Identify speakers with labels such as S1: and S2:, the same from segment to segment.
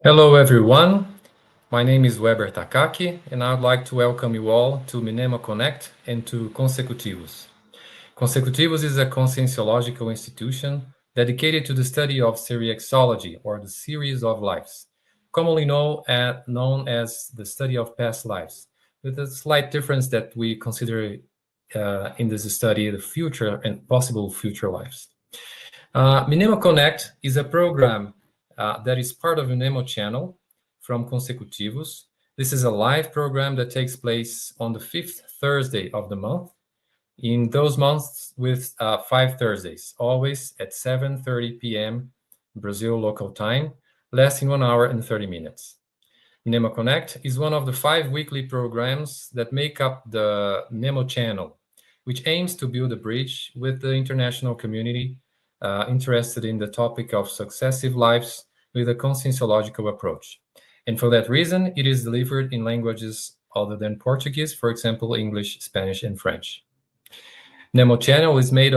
S1: Hello everyone, my name is Weber Takaki and I would like to welcome you all to MnemoConnect and to Consecutivos. Consecutivos is a conscienciological institution dedicated to the study of seriexology, or the series of lives, commonly known as the study of past lives, with a slight difference that we consider in this study the future and possible future lives. MnemoConnect is a program that is part of the Mnemo channel from Consecutivos. This is a live program that takes place on the 5th Thursday of the month, in those months with 5 Thursdays, always at 7:30 p.m. Brazil local time, lasting 1 hour and 30 minutes. MnemoConnect is one of the 5 weekly programs that make up the Mnemo channel, which aims to build a bridge with the international community interested in the topic of successive lives with a conscienciological approach. And for that reason, it is delivered in languages other than Portuguese, for example, English, Spanish, and French. Mnemo channel is made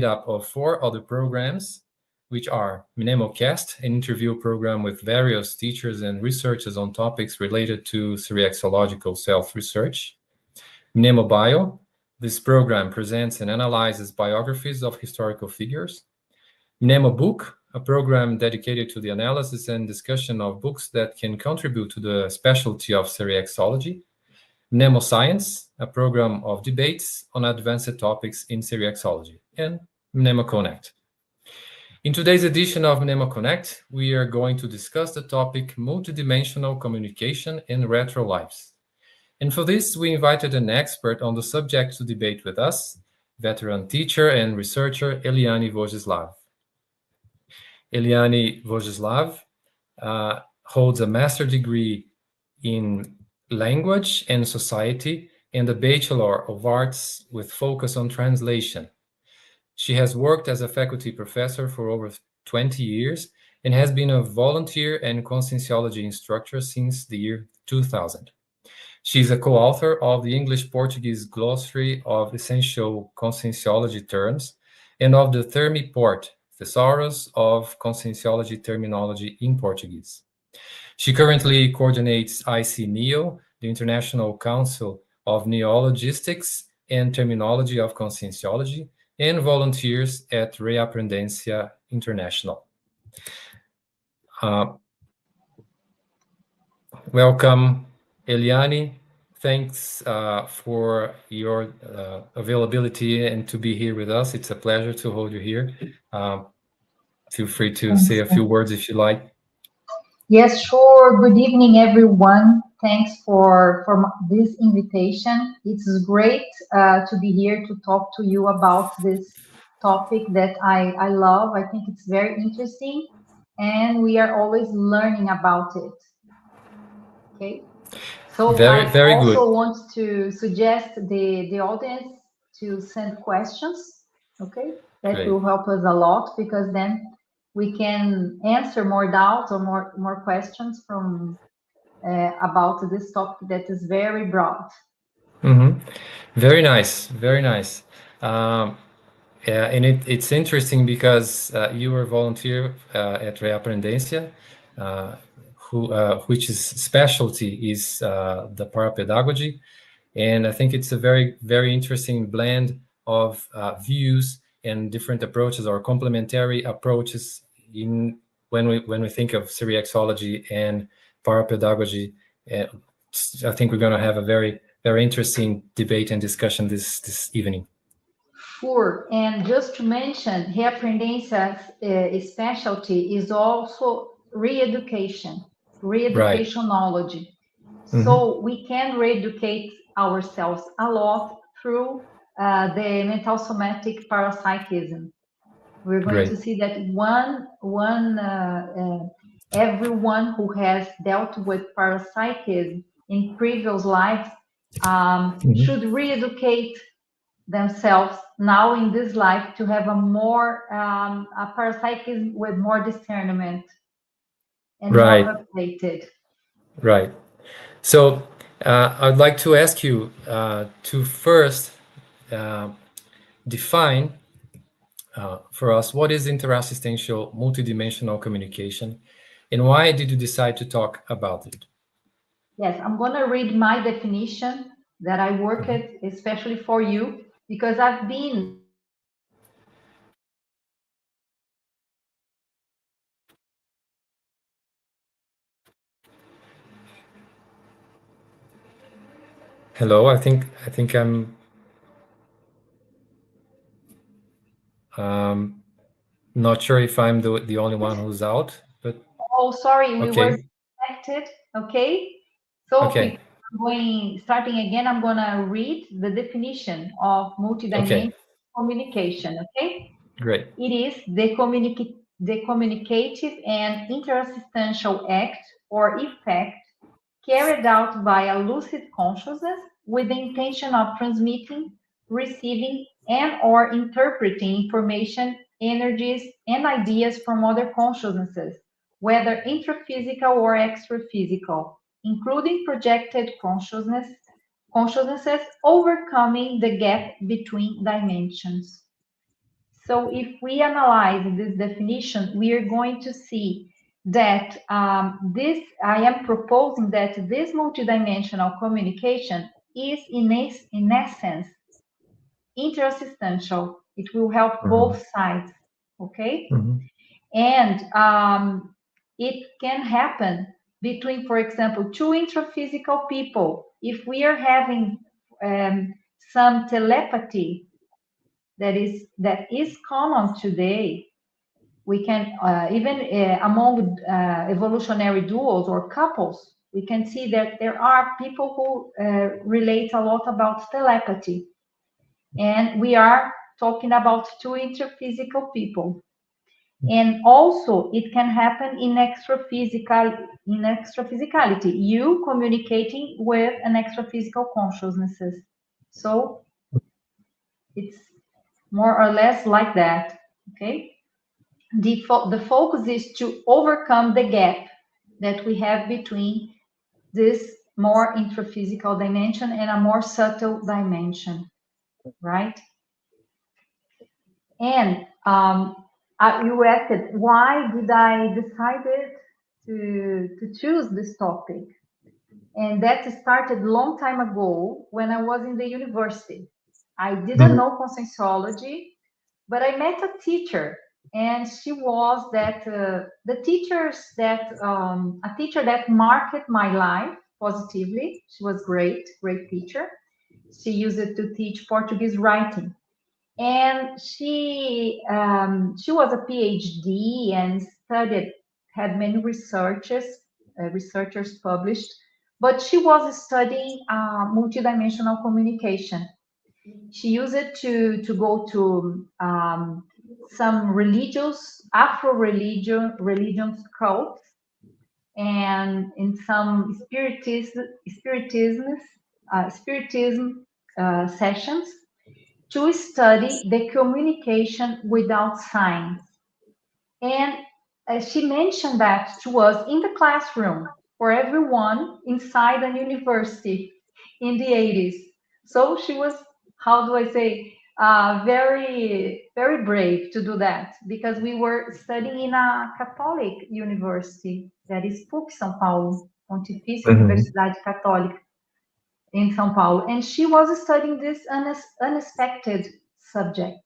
S1: up of 4 other programs, which are MnemoCast, an interview program with various teachers and researchers on topics related to seriexological self-research. MnemoBio, this program presents and analyzes biographies of historical figures. MnemoBook, a program dedicated to the analysis and discussion of books that can contribute to the specialty of seriexology. MnemoScience, a program of debates on advanced topics in seriexology. And MnemoConnect. In today's edition of MnemoConnect, we are going to discuss the topic multidimensional communication in Retrolives. And for this, we invited an expert on the subject to debate with us, veteran teacher and researcher Eliane Wojslaw. Eliane Wojslaw holds a master's degree in language and society and a Bachelor of Arts with focus on translation. She has worked as a faculty professor for over 20 years and has been a volunteer and conscienciology instructor since the year 2000. She is a co-author of the English-Portuguese Glossary of Essential Conscienciology Terms and of the Termiport, Thesaurus of Conscienciology Terminology in Portuguese. She currently coordinates IC-NEO, the International Council of Neologistics and Terminology of Conscienciology, and volunteers at Reaprendência International. Welcome, Eliane. Thanks for your availability and to be here with us. It's a pleasure to hold you here. Feel free to say a few words if you like.
S2: Yes, sure. Good evening, everyone. Thanks for this invitation. It's great to be here to talk to you about this topic that I love. I think it's very interesting, and we are always learning about it. Okay. So
S1: very
S2: I also
S1: good.
S2: want to suggest the audience to send questions. Okay, that
S1: Great.
S2: will help us a lot because then we can answer more doubts or more questions from about this topic that is very broad.
S1: Mm-hmm. Very nice, very nice. Yeah, and it's interesting because you were a volunteer at Reaprendência, which specialty is the parapedagogy, and I think it's a very interesting blend of views and different approaches or complementary approaches in when we think of seriexology and parapedagogy. I think we're going to have a very interesting debate and discussion this evening.
S2: Sure, and just to mention, Reaprendência's specialty is also re-education knowledge. So we can re-educate ourselves a lot through the mental somatic parapsychism. We're going to see that everyone who has dealt with parapsychism in previous lives should re-educate themselves now in this life to have a parapsychism with more discernment and more updated.
S1: Right. So I'd like to ask you to first define for us what is interassistantial multidimensional communication, And why did you decide to talk about it?
S2: Yes, I'm going to read my definition that I worked
S1: Mhm.
S2: especially for you, because I've been
S1: Hello, I think I'm um, not sure if I'm the only one who's out, but
S2: Oh, sorry, we were
S1: okay,
S2: disconnected. Okay. So
S1: okay,
S2: starting again, I'm going to read the definition of
S1: okay,
S2: multidimensional communication. Okay.
S1: great.
S2: It is the communicative and interassistantial act or effect carried out by a lucid consciousness with the intention of transmitting, receiving, and or interpreting information, energies, and ideas from other consciousnesses, whether intraphysical or extraphysical, including projected consciousnesses overcoming the gap between dimensions. So if we analyze this definition, we are going to see that I am proposing that this multidimensional communication is in essence interassistantial. It will help
S1: Mhm,
S2: both sides, okay?
S1: mhm,
S2: And it can happen between, for example, two intraphysical people. If we are having some telepathy that is common today, we can even among evolutionary duos or couples, we can see that there are people who relate a lot about telepathy, and we are talking about two interphysical people. And also it can happen in extraphysicality, you communicating with an extraphysical consciousnesses. So it's more or less like that. Okay. The focus is to overcome the gap that we have between this more intraphysical dimension and a more subtle dimension, right? And you asked, why did I decided to choose this topic? And that started a long time ago when I was in the university. I didn't
S1: mhm,
S2: know conscienciology, but I met a teacher, and she was that the teachers that a teacher that marked my life positively. She was great teacher. She used it to teach Portuguese writing, and she was a PhD and studied, had many researchers published, but she was studying multidimensional communication. She used it to go to some religions cults, and in some spiritism sessions, to study the communication without signs. And she mentioned that to us in the classroom for everyone inside an university in the 80s. So she was, how do I say, very brave to do that, because we were studying in a Catholic university, that is PUC São Paulo, Pontifícia
S1: mhm,
S2: Universidade Católica in São Paulo. And she was studying this unexpected subject,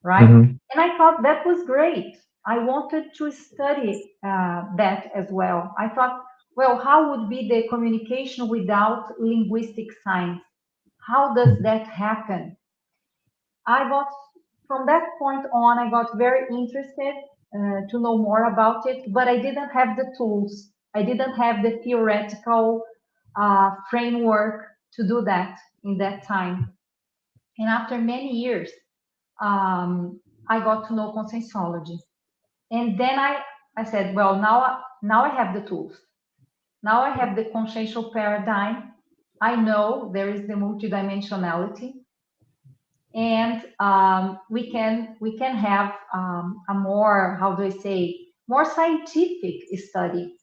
S2: right?
S1: mhm,
S2: And I thought that was great. I wanted to study that as well. I thought, well, how would be the communication without linguistic signs? How does
S1: mhm,
S2: that happen? I got, from that point on, I got very interested to know more about it, but I didn't have the tools. I didn't have the theoretical framework to do that in that time. And after many years, I got to know conscienciology. And then I said, well, now I have the tools. Now I have the consciential paradigm. I know there is the multidimensionality, and we can have a more, how do I say, more scientific study,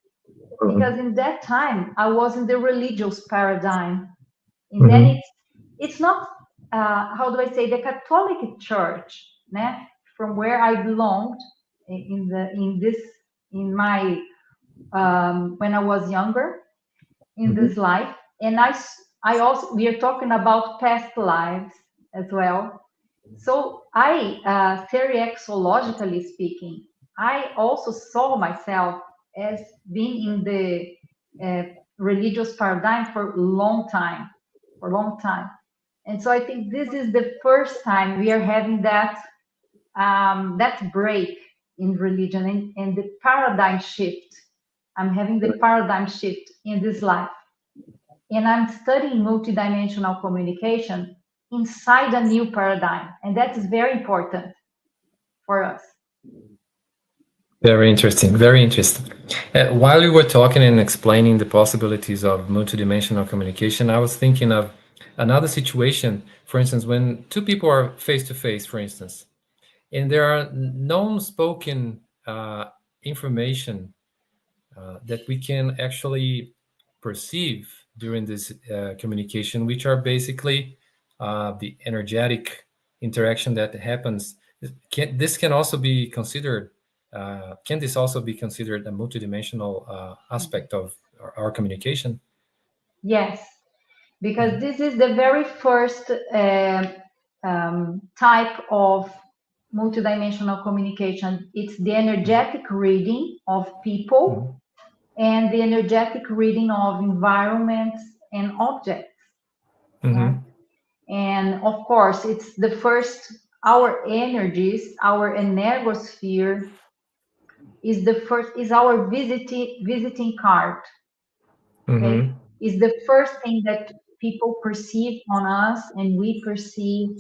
S2: because in that time I was in the religious paradigm, and then
S1: mhm,
S2: it's not how do I say, the Catholic Church, né, from where I belonged in my when I was younger in
S1: Mhm.
S2: this life. And I also, we are talking about past lives as well. So seriexologically speaking, I also saw myself as being in the religious paradigm for a long time, for a long time. And so I think this is the first time we are having that break in religion and the paradigm shift. I'm having the paradigm shift in this life. And I'm studying multidimensional communication inside a new paradigm. And that is very important for us.
S1: Very interesting. Very interesting. While you were talking and explaining the possibilities of multidimensional communication, I was thinking of another situation. For instance, when two people are face to face, for instance, and there are non-spoken information that we can actually perceive during this communication, which are basically the energetic interaction that happens. This can also be considered. Can this also be considered a multidimensional aspect of our communication?
S2: Yes, because this is the very first type of multidimensional communication. It's the energetic reading of people
S1: Mhm.
S2: and the energetic reading of environments and objects. Yeah.
S1: Mhm.
S2: And of course, it's the first, our energies, our energosphere is the first, is our visiting card. Okay.
S1: Mhm.
S2: Is the first thing that people perceive on us and we perceive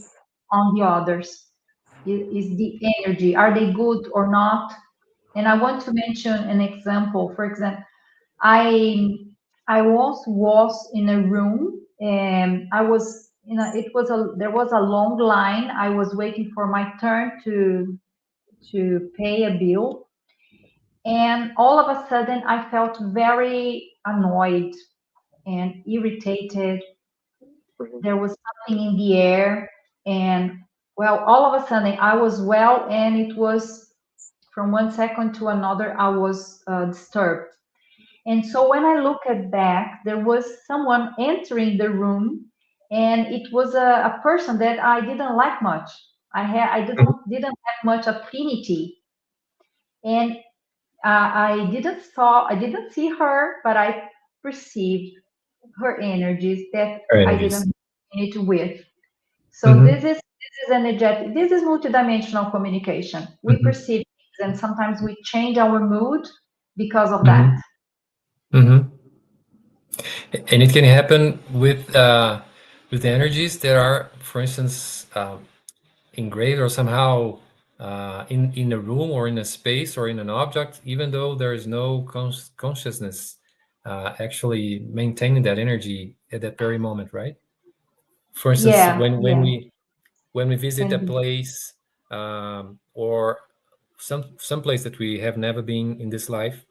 S2: on the others. Is the energy. Are they good or not? And I want to mention an example. For example, I I once was in a room and I was it was a there was a long line. I was waiting for my turn to pay a bill, and all of a sudden I felt very annoyed and irritated. There was something in the air, and well, all of a sudden I was well, and it was from one second to another I was disturbed. And so when I look at back, there was someone entering the room, and it was a person that I didn't like much. I didn't have much affinity, and I didn't see her, but I perceived her energies that
S1: Our
S2: I
S1: energies.
S2: didn't communicate with. So
S1: Mhm.
S2: this is energetic. This is multidimensional communication. We
S1: Mhm.
S2: perceive things, and sometimes we change our mood because of that.
S1: Mhm. Mhm. And it can happen with energies that are, for instance, engraved or somehow in a room or in a space or in an object, even though there is no consciousness actually maintaining that energy at that very moment, right? For instance,
S2: Yeah, yeah,
S1: when we visit
S2: can
S1: a
S2: be.
S1: place or some place that we have never been in this life,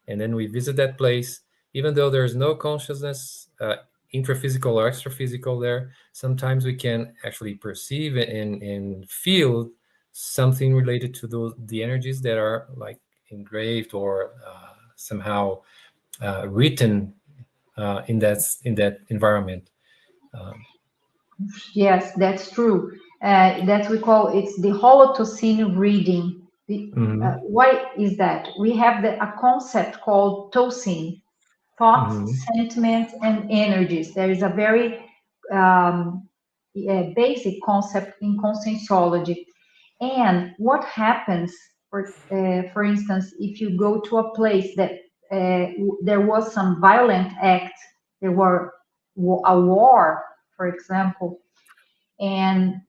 S1: and then we visit that place, even though there's no consciousness, intraphysical or extraphysical there, sometimes we can actually perceive and feel something related to the energies that are like engraved or somehow written in that environment. Um,
S2: Yes, that's true. That we call it's the holotocene reading.
S1: mhm,
S2: Why is that? We have a concept called tocene, thoughts,
S1: mhm,
S2: sentiments, and energies. There is a very basic concept in conscienciology. And what happens, for instance, if you go to a place that there was some violent act, there were a war, for example, and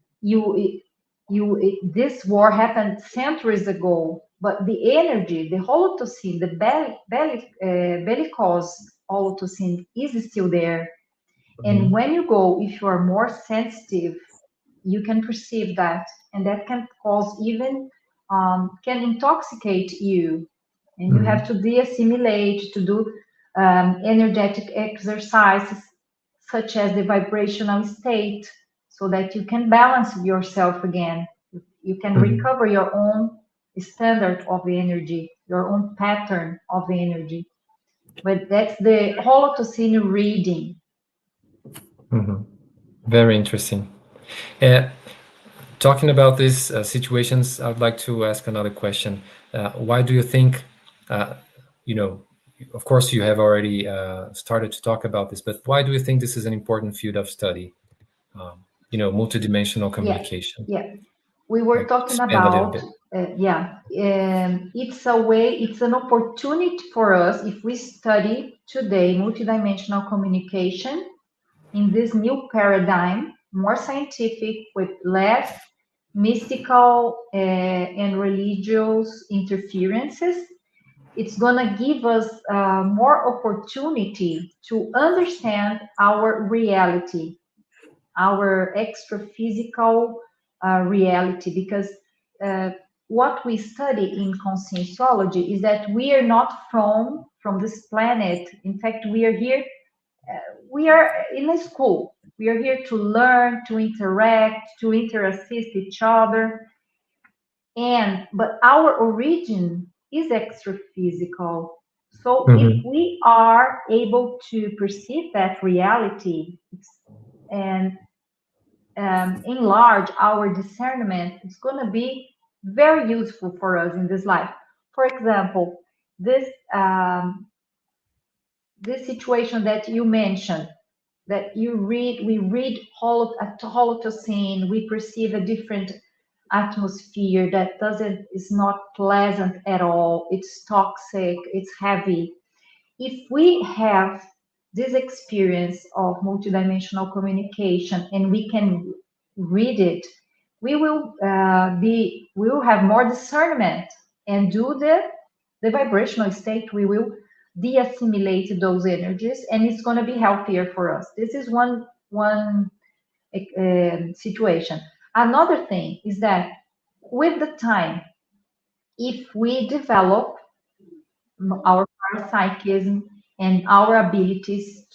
S2: this war happened centuries ago, but the energy, the holotocene, the bellicose holotocene is still there. And
S1: mhm,
S2: when you go, if you are more sensitive, you can perceive that, and that can cause even can intoxicate you, and you have
S1: mhm,
S2: to de-assimilate, to do energetic exercises such as the vibrational state, so that you can balance yourself again. You can
S1: mhm.
S2: recover your own standard of the energy, your own pattern of the energy. But that's the holotocene reading.
S1: Very interesting. Talking about these situations, I'd like to ask another question. Why do you think, you know, of course you have already started to talk about this, but why do you think this is an important field of study? Multidimensional
S2: Yeah,
S1: communication.
S2: yeah. We were
S1: Like,
S2: talking
S1: expand a little
S2: about,
S1: bit.
S2: it's a way, it's an opportunity for us if we study today multidimensional communication in this new paradigm, more scientific with less mystical and religious interferences. It's going to give us more opportunity to understand our reality, our extra physical reality, because uh, what we study in conscienciology is that we are not from this planet. In fact, we are here, we are in a school. We are here to learn, to interact, to interassist each other. And but our origin is extra physical. So if
S1: Mhm.
S2: we are able to perceive that reality and enlarge our discernment, it's going to be very useful for us in this life. For example, this um, this situation that you mentioned, that we read holotocene, we perceive a different atmosphere that doesn't is not pleasant at all. It's toxic. It's heavy. If we have this experience of multidimensional communication and we can read it, we will have more discernment and do the vibrational state. We will de-assimilate those energies, and it's going to be healthier for us. This is one situation. Another thing is that with the time, if we develop our parapsychism and our abilities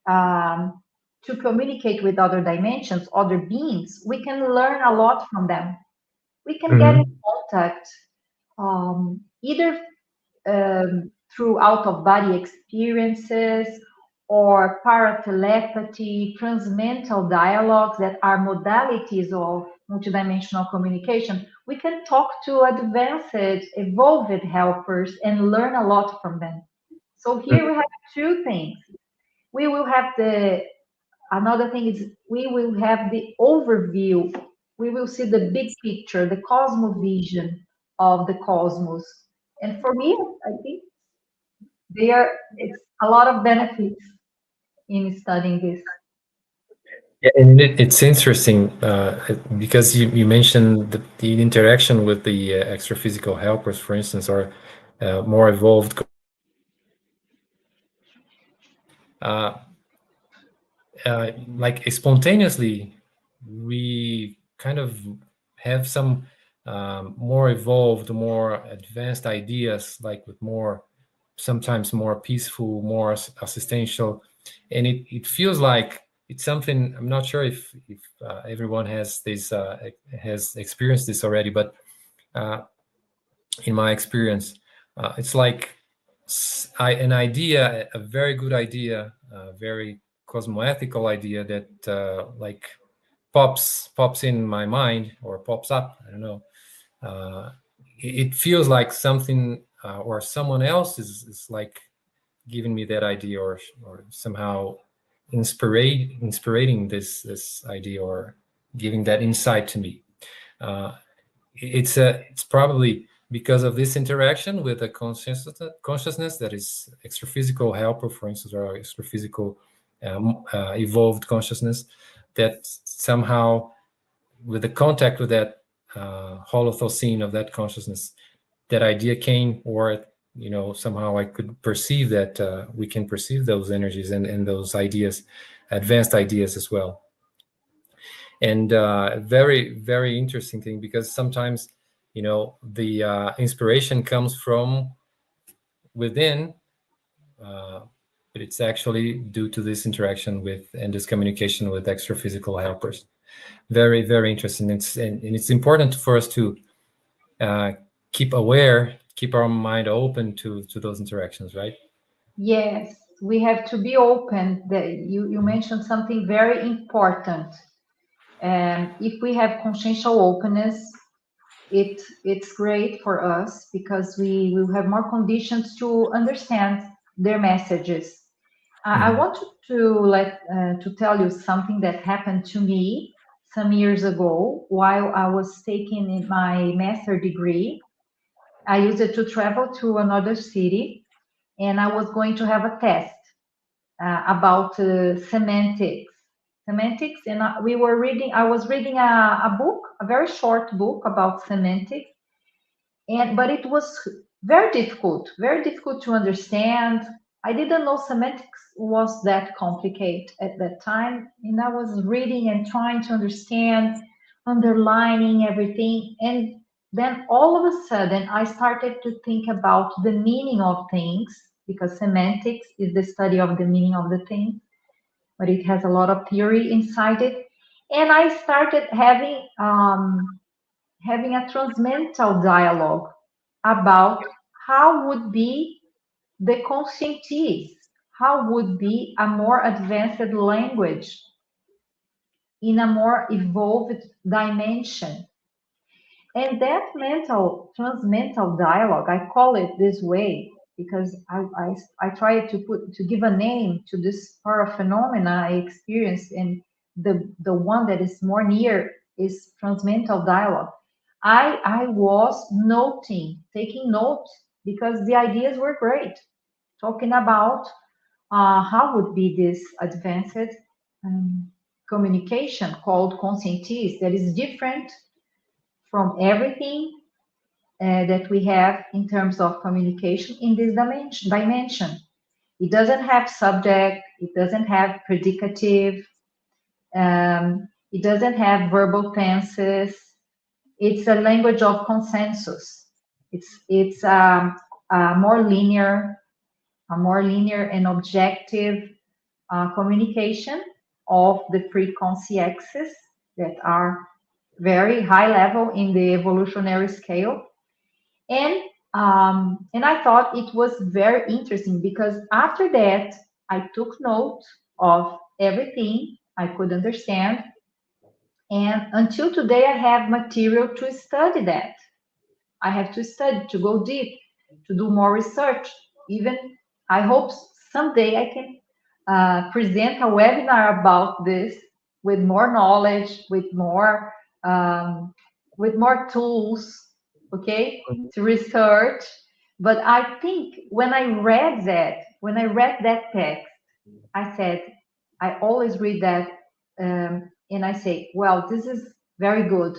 S2: um, to communicate with other dimensions, other beings, we can learn a lot from them. We can get in
S1: Mhm.
S2: contact either through out of body experiences or paratelepathy, transmental dialogues that are modalities of multidimensional communication. We can talk to advanced, evolved helpers and learn a lot from them. So here we have two things. We will have the Another thing is we will have the overview. We will see the big picture, the cosmovision of the cosmos. And for me, I think it's a lot of benefits in studying this.
S1: Yeah, and it's interesting because you mentioned the interaction with the extra physical helpers, for instance, or more evolved. Uh, like spontaneously, we kind of have some more evolved, more advanced ideas, like with more, sometimes more peaceful, more assistential, and it feels like it's something. I'm not sure if everyone has this has experienced this already, but uh, in my experience, it's like an idea, a very good idea, a very cosmoethical idea that like pops in my mind or pops up. I don't know. Uh, it feels like something or someone else is like giving me that idea or somehow inspiring this idea or giving that insight to me. Uh, it's probably because of this interaction with a consciousness that is extra physical helper, for instance, or extra physical evolved consciousness that somehow with the contact with that holothosene of that consciousness, that idea came, or somehow I could perceive that we can perceive those energies and those ideas, advanced ideas as well. And very, very interesting thing, because sometimes the inspiration comes from within, but it's actually due to this interaction with and this communication with extra physical helpers. Very, very interesting. And it's important for us to keep aware, keep our mind open to those interactions, right?
S2: Yes, we have to be open. You mentioned something very important. If we have consciential openness, it's great for us because we will have more conditions to understand their messages. I
S1: Mhm.
S2: want to tell you something that happened to me some years ago while I was taking my master degree. I used it to travel to another city, and I was going to have a test about semantics. Semantics, and we were reading. I was reading a book, a very short book about semantics, and but it was very difficult to understand. I didn't know semantics was that complicated at that time, and I was reading and trying to understand, underlining everything, and then all of a sudden I started to think about the meaning of things, because semantics is the study of the meaning of the thing, but it has a lot of theory inside it. And I started having a transmental dialogue about how would be the conscientist, how would be a more advanced language in a more evolved dimension. And that transmental dialogue, I call it this way because I try to give a name to this paraphenomena I experienced, and the one that is more near is transmental dialogue. I was taking notes because the ideas were great, talking about how would be this advanced um, communication called conscientist that is different from everything that we have in terms of communication in this dimension. It doesn't have subject, it doesn't have predicative, it doesn't have verbal tenses. It's a language of consensus. It's a more linear, and objective communication of the pre-consciexes that are very high level in the evolutionary scale. And and I thought it was very interesting because after that I took note of everything I could understand, and until today I have material to study that. I have to study, to go deep, to do more research. Even I hope someday I can present a webinar about this with more knowledge, um, with more tools, okay, to research. But I think when I read that text, I said, I always read that, and I say, well, this is very good.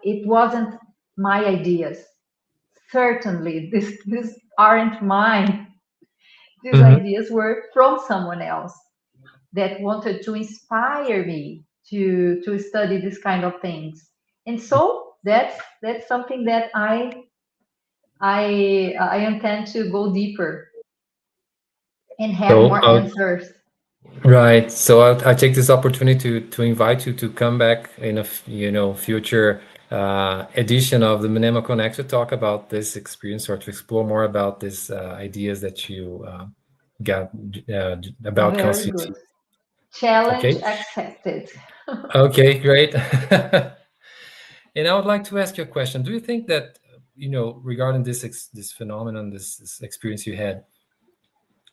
S2: It wasn't my ideas. Certainly, these aren't mine. These
S1: Mhm.
S2: ideas were from someone else that wanted to inspire me to study this kind of things. And so that's something that I intend to go deeper and have
S1: So,
S2: more answers.
S1: right. So I take this opportunity to invite you to come back in a future edition of the MnemoConnect to talk about this experience or to explore more about these ideas that you got about
S2: Very good.
S1: constitute.
S2: Challenge
S1: Okay.
S2: accepted.
S1: Okay. Great. And I would like to ask you a question. Do you think that regarding this phenomenon, this experience you had,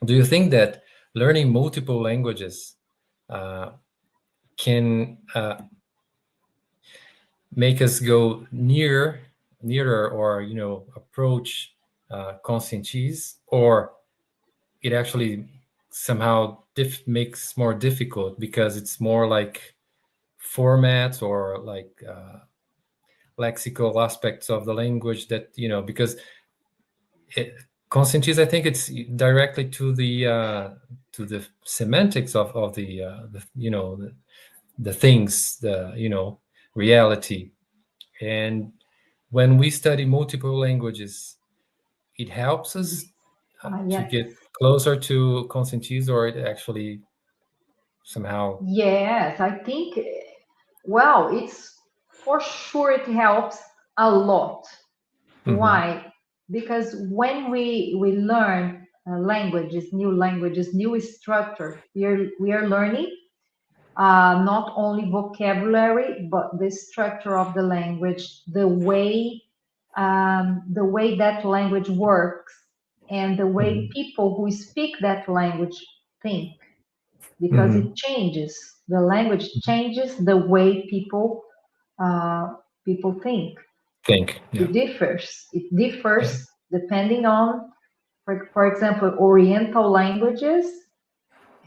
S1: do you think that learning multiple languages uh, can make us go nearer, or approach conscientise, or it actually somehow makes more difficult because it's more like formats or like lexical aspects of the language that because it, conscientise, I think it's directly to the semantics of the the things, the reality. And when we study multiple languages, it helps us to
S2: Yes.
S1: get closer to conscientise, or it actually somehow.
S2: Yes, I think, well, it's for sure it helps a lot.
S1: Mhm.
S2: Why? Because when we learn, languages, new structure. We are learning not only vocabulary, but the structure of the language, the way that language works, and the way people who speak that language think, because it changes. The language changes the way people think.
S1: Think, yeah.
S2: It differs. It
S1: Yeah.
S2: differs depending on, for example, Oriental languages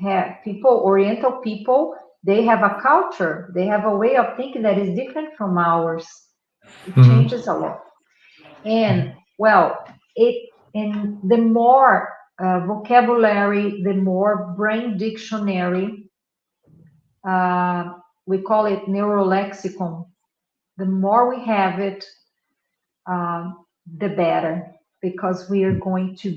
S2: have people, Oriental people, they have a culture, they have a way of thinking that is different from ours. It changes a lot. And well, and the more vocabulary, the more brain dictionary, we call it neurolexicon. The more we have it, the better, because we are going to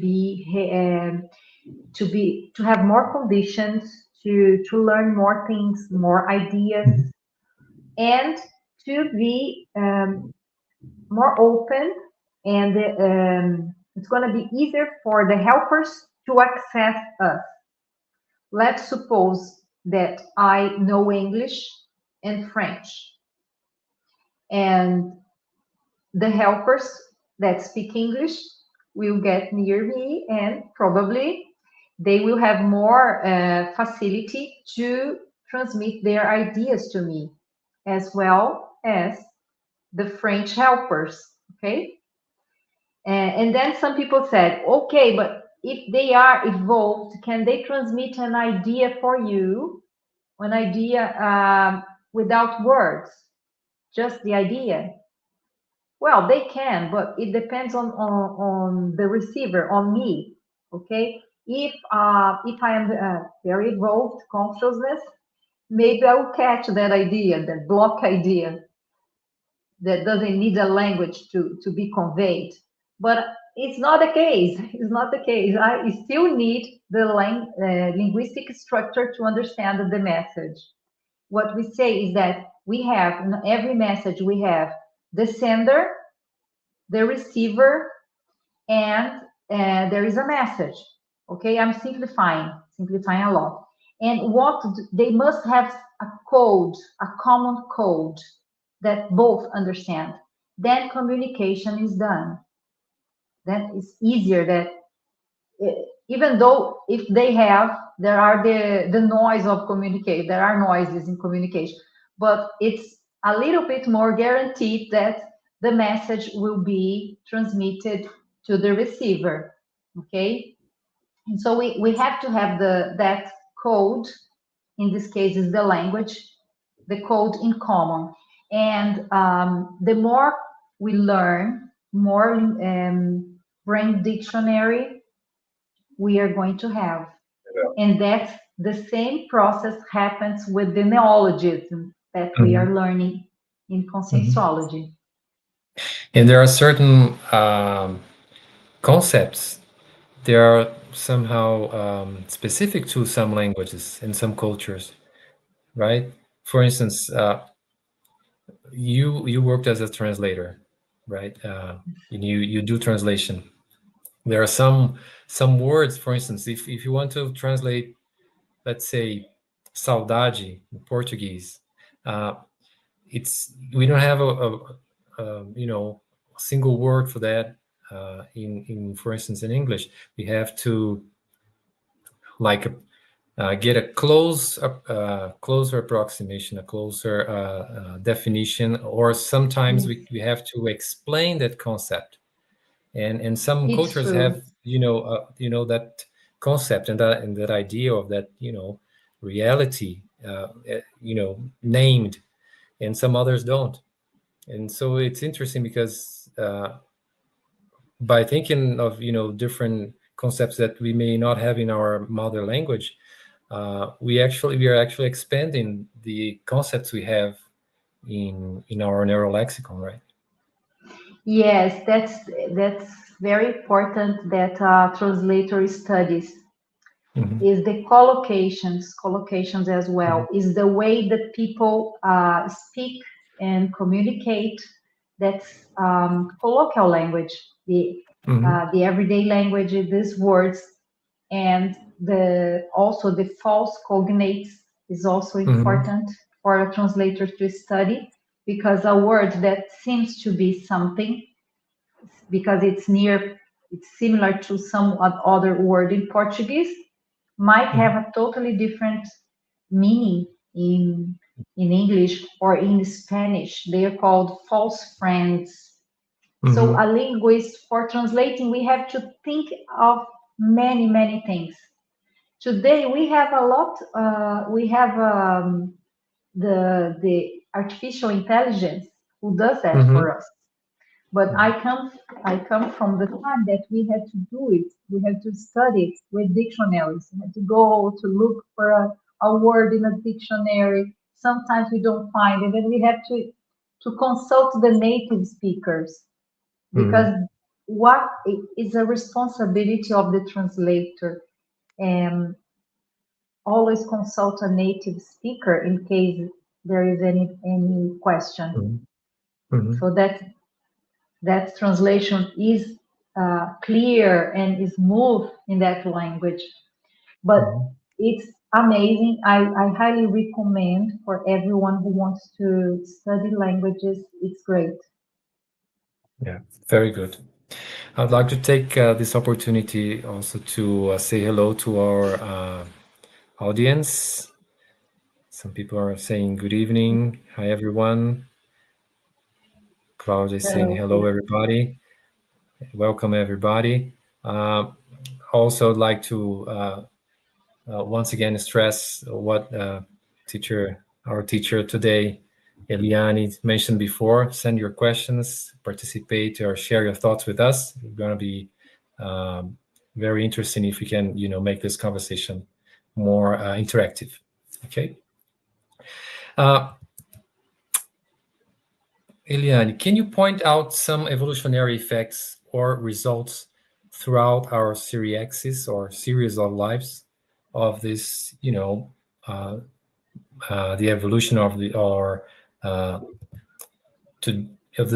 S2: have more conditions to learn more things, more ideas, and to be more open, and it's going to be easier for the helpers to access us. Let's suppose that I know English and French, and the helpers that speak English will get near me, and probably they will have more facility to transmit their ideas to me, as well as the French helpers, okay? And then some people said, okay, but if they are evolved, can they transmit an idea for you, an idea without words, just the idea? Well, they can, but it depends on the receiver, on me, okay? If I am very evolved consciousness, maybe I will catch that idea, that block idea, that doesn't need a language to be conveyed. But it's not the case. It's not the case. I still need the linguistic structure to understand the message. What we say is that we have, in every message, we have the sender, the receiver, and there is a message. Okay, I'm simplifying a lot. And what they must have a code, a common code that both understand. Then communication is done. Then it's easier that even though if they have, there are the noise of communicate, there are noises in communication, but it's a little bit more guaranteed that the message will be transmitted to the receiver, okay? And so we have to have that code, in this case is the language, the code in common. And the more we learn, more brain dictionary we are going to have. And that's the same process happens with the neologism that we are learning in conscienciology.
S1: And there are certain concepts, they are somehow specific to some languages and some cultures, right? For instance, you worked as a translator, right? And you do translation. There are some words, for instance, if you want to translate, let's say, saudade in Portuguese, we don't have a single word for that. In for instance, in English, we have to like get a closer approximation, a closer definition, or sometimes we have to explain that concept. And some
S2: It's
S1: cultures
S2: true.
S1: have that concept and that idea of that reality named, and some others don't. And so it's interesting because by thinking of different concepts that we may not have in our mother language, we are actually expanding the concepts we have in our neurolexicon, right?
S2: Yes, that's very important that translator studies. Is the collocations as well, is the way that people speak and communicate. That's colloquial language, the everyday language, these words And also the false cognates is also
S1: Mm-hmm.
S2: important for a translator to study, because a word that seems to be something, because it's similar to some other word in Portuguese, might have a totally different meaning in English or in Spanish. They are called false friends. So a linguist, for translating, we have to think of many, many things. Today we have a lot. We have the artificial intelligence who does that
S1: Mm-hmm.
S2: for us. But I come from the time that we had to do it. We had to study it with dictionaries. We had to go to look for a word in a dictionary. Sometimes we don't find it, and we have to consult the native speakers, because what is a responsibility of the translator, and always consult a native speaker in case there is any question,
S1: Mm-hmm.
S2: so that translation is clear and is smooth in that language. But it's amazing. I highly recommend for everyone who wants to study languages. It's great.
S1: Yeah, very good. I'd like to take this opportunity also to say hello to our audience. Some people are saying good evening. Hi, everyone. Claudia is saying hello, everybody. Welcome, everybody. Also, I'd like to once again stress what our teacher today, Eliane, mentioned before. Send your questions, participate, or share your thoughts with us. It's going to be very interesting if we can, make this conversation more interactive. Okay. Eliane, can you point out some evolutionary effects or results throughout our seriexis or series of lives of this, the evolution of the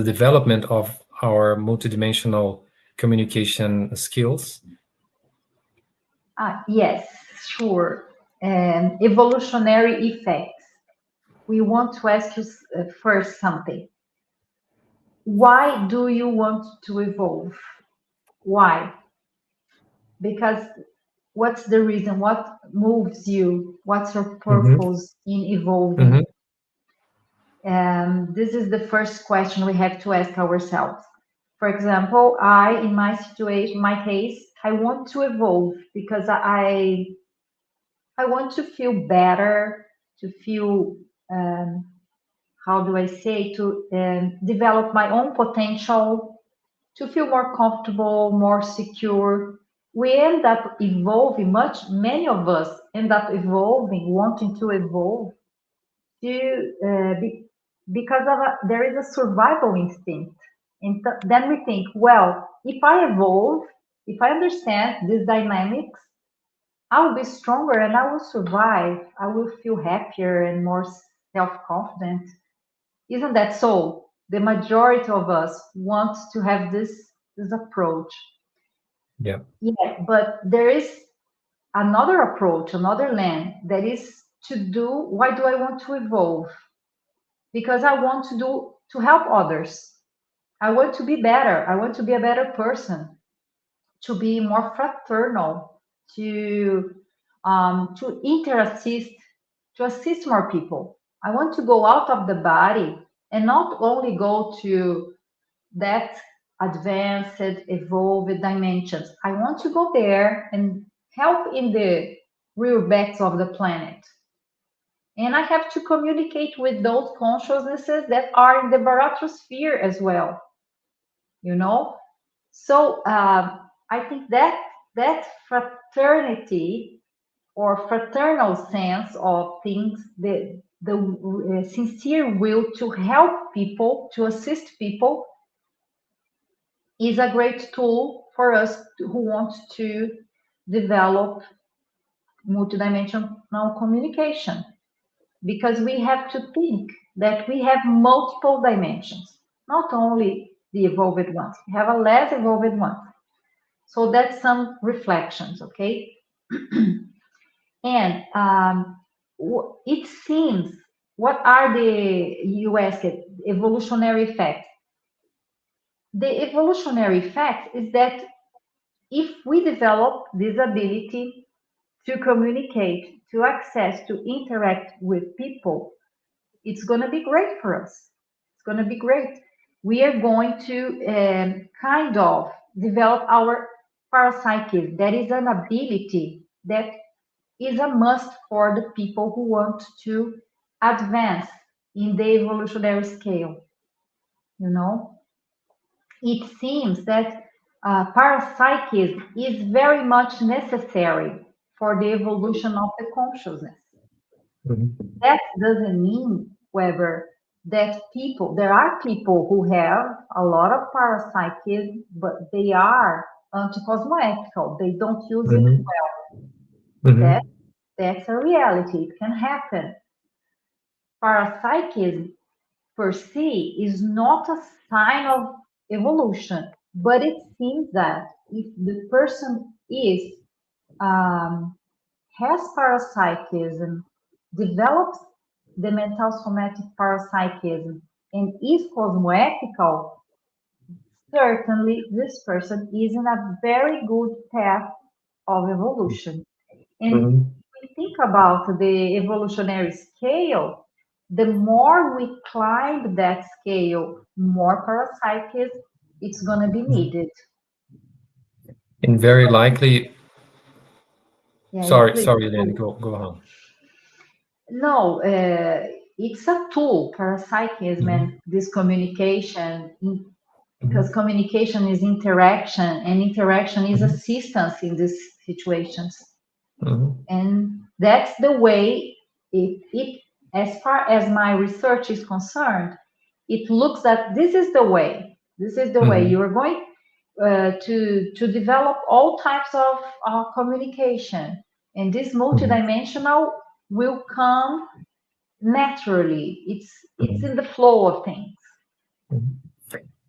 S1: development of our multidimensional communication skills?
S2: Yes, sure. Evolutionary effects. We want to ask you first something. Why do you want to evolve? Why? Because what's the reason? What moves you? What's your purpose in evolving? And this is the first question we have to ask ourselves. For example, in my situation, my case, I want to evolve because I want to feel better, to feel, how do I say, to develop my own potential, to feel more comfortable, more secure. We end up evolving, many of us end up evolving, wanting to evolve because there is a survival instinct. And then we think, well, if I evolve, if I understand these dynamics, I will be stronger and I will survive. I will feel happier and more self-confident. Isn't that so? The majority of us want to have this approach.
S1: Yeah.
S2: Yeah, but there is another approach, another lens that is why do I want to evolve? Because I want to help others. I want to be better. I want to be a better person, to be more fraternal, to interassist, to assist more people. I want to go out of the body and not only go to that advanced, evolved dimensions. I want to go there and help in the real backs of the planet. And I have to communicate with those consciousnesses that are in the baratosphere as well, you know? So I think that fraternity or fraternal sense of things, the sincere will to help people, to assist people, is a great tool for us who want to develop multidimensional communication, because we have to think that we have multiple dimensions, not only the evolved ones, we have a less evolved one. So that's some reflections, okay? And it seems, what are the, you asked, evolutionary effects? The evolutionary effect is that if we develop this ability to communicate, to access, to interact with people, it's going to be great for us. It's going to be great. We are going to kind of develop our parapsyche. That is an ability that is a must for the people who want to advance in the evolutionary scale. You know, it seems that parapsychism is very much necessary for the evolution of the consciousness. That doesn't mean, Weber, that there are people who have a lot of parapsychism, but they are anti-cosmoethical. They don't use it well. That's a reality. It can happen. Parapsychism per se is not a sign of evolution, but it seems that if the person has parapsychism, develops the mental somatic parapsychism, and is cosmoethical, certainly this person is in a very good path of evolution. And we think about the evolutionary scale, the more we climb that scale, more parapsychism it's going to be needed.
S1: And very likely.
S2: Yeah,
S1: Sorry, Eliane, go on.
S2: No, it's a tool, parapsychism, and this communication, because communication is interaction, and interaction is assistance in these situations. And that's the way as far as my research is concerned, it looks that this is the way. This is the way you are going to develop all types of communication, and this multidimensional will come naturally. It's in the flow of things.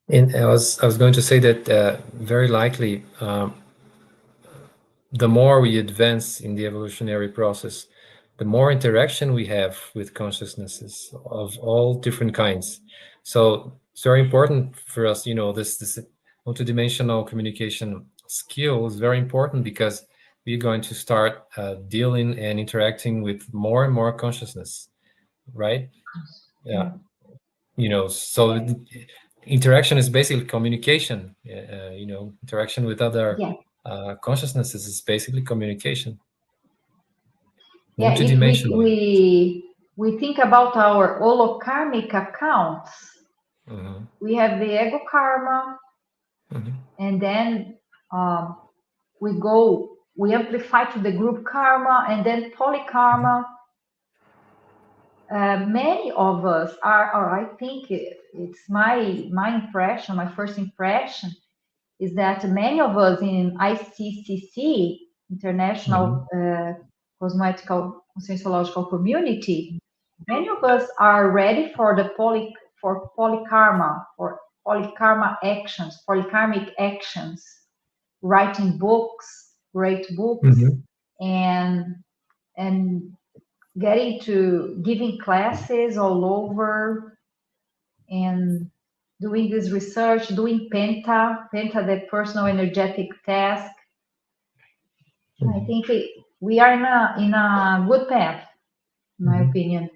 S1: And I was going to say that very likely, the more we advance in the evolutionary process, the more interaction we have with consciousnesses of all different kinds. So it's very important for us, this multidimensional communication skill is very important because we're going to start dealing and interacting with more and more consciousness, right? Yeah. So interaction is basically communication, interaction with other consciousnesses is basically communication.
S2: Yeah, if we think about our holokarmic accounts, we have the ego karma, and then we amplify to the group karma, and then polykarma. Many of us are, or I think it's my impression, my first impression, is that many of us in ICCC, International Cosmoethical Conscienciological Community, many of us are ready for the polykarma, for polykarma actions, polykarmic actions, writing books, great books, and getting to giving classes all over, and doing this research, doing Penta, the personal energetic task. I think we are in a good path, in my opinion.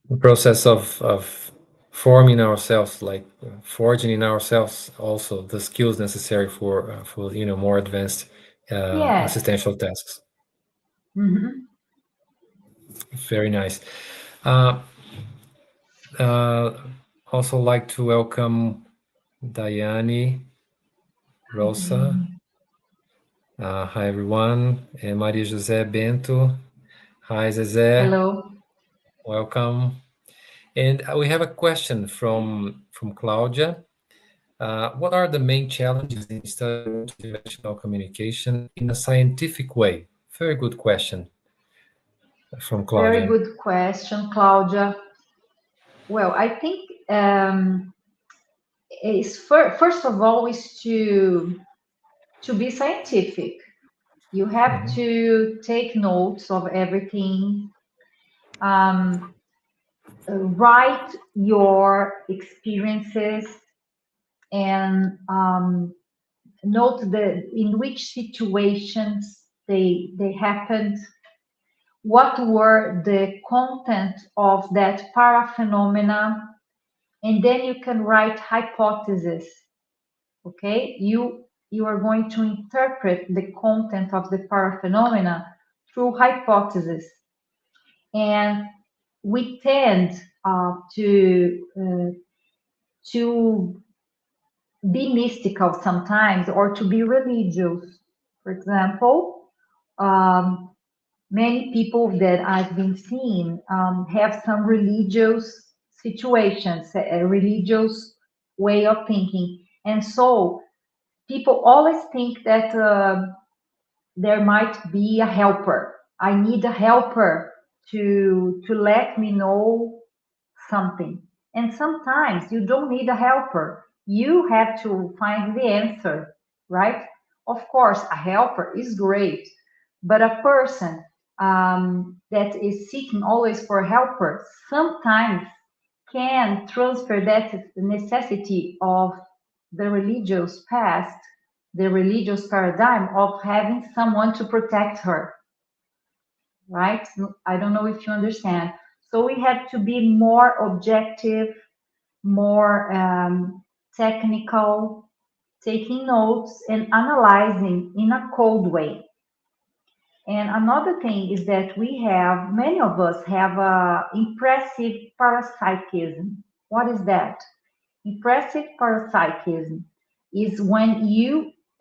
S1: The process of forming ourselves, like forging in ourselves, also the skills necessary for more advanced assistential tasks. Very nice. Also like to welcome Eliane Wojslaw. Hi everyone, and Maria José Bento. Hi Zezé.
S2: Hello.
S1: Welcome. And we have a question from Claudia. What are the main challenges in studying multidimensional communication in a scientific way? Very good question from Claudia.
S2: Very good question, Claudia. Well, I think first of all is to be scientific. You have to take notes of everything, write your experiences, and note in which situations they happened, what were the content of that paraphenomena, and then you can write hypotheses. Okay, you are going to interpret the content of the paraphenomena through hypotheses, and we tend to be mystical sometimes, or to be religious. For example, many people that I've been seeing have some religious situations, a religious way of thinking. And so people always think that there might be a helper. I need a helper to let me know something. And sometimes you don't need a helper. You have to find the answer, right? Of course, a helper is great, but a person that is seeking always for a helper sometimes can transfer that necessity of the religious past, the religious paradigm of having someone to protect her, right? I don't know if you understand. So we have to be more objective, more technical, taking notes and analyzing in a cold way. And another thing is that many of us have a impressive parapsychism. What is that? Impressive parapsychism is when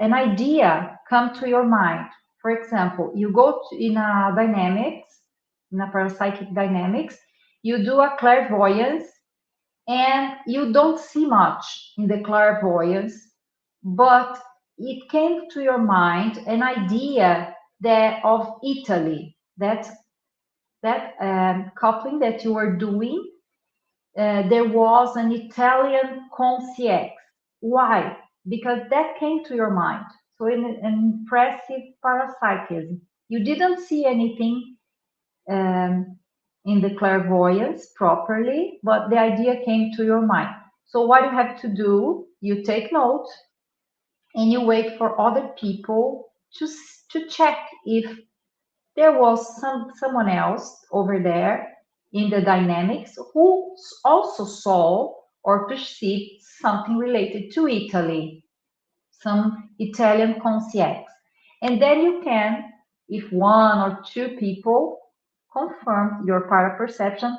S2: an idea come to your mind. For example, you go in a dynamics, in a parapsychic dynamics, you do a clairvoyance, and you don't see much in the clairvoyance, but it came to your mind an idea that of Italy, that coupling that you were doing. There was an Italian concierge. Why? Because that came to your mind. So in an impressive parapsychism, you didn't see anything um, in the clairvoyance properly, but the idea came to your mind. So what you have to do, you take notes and you wait for other people to check if there was someone else over there in the dynamics who also saw or perceived something related to Italy, some Italian concierge. And then you can, if one or two people confirm your paraperception,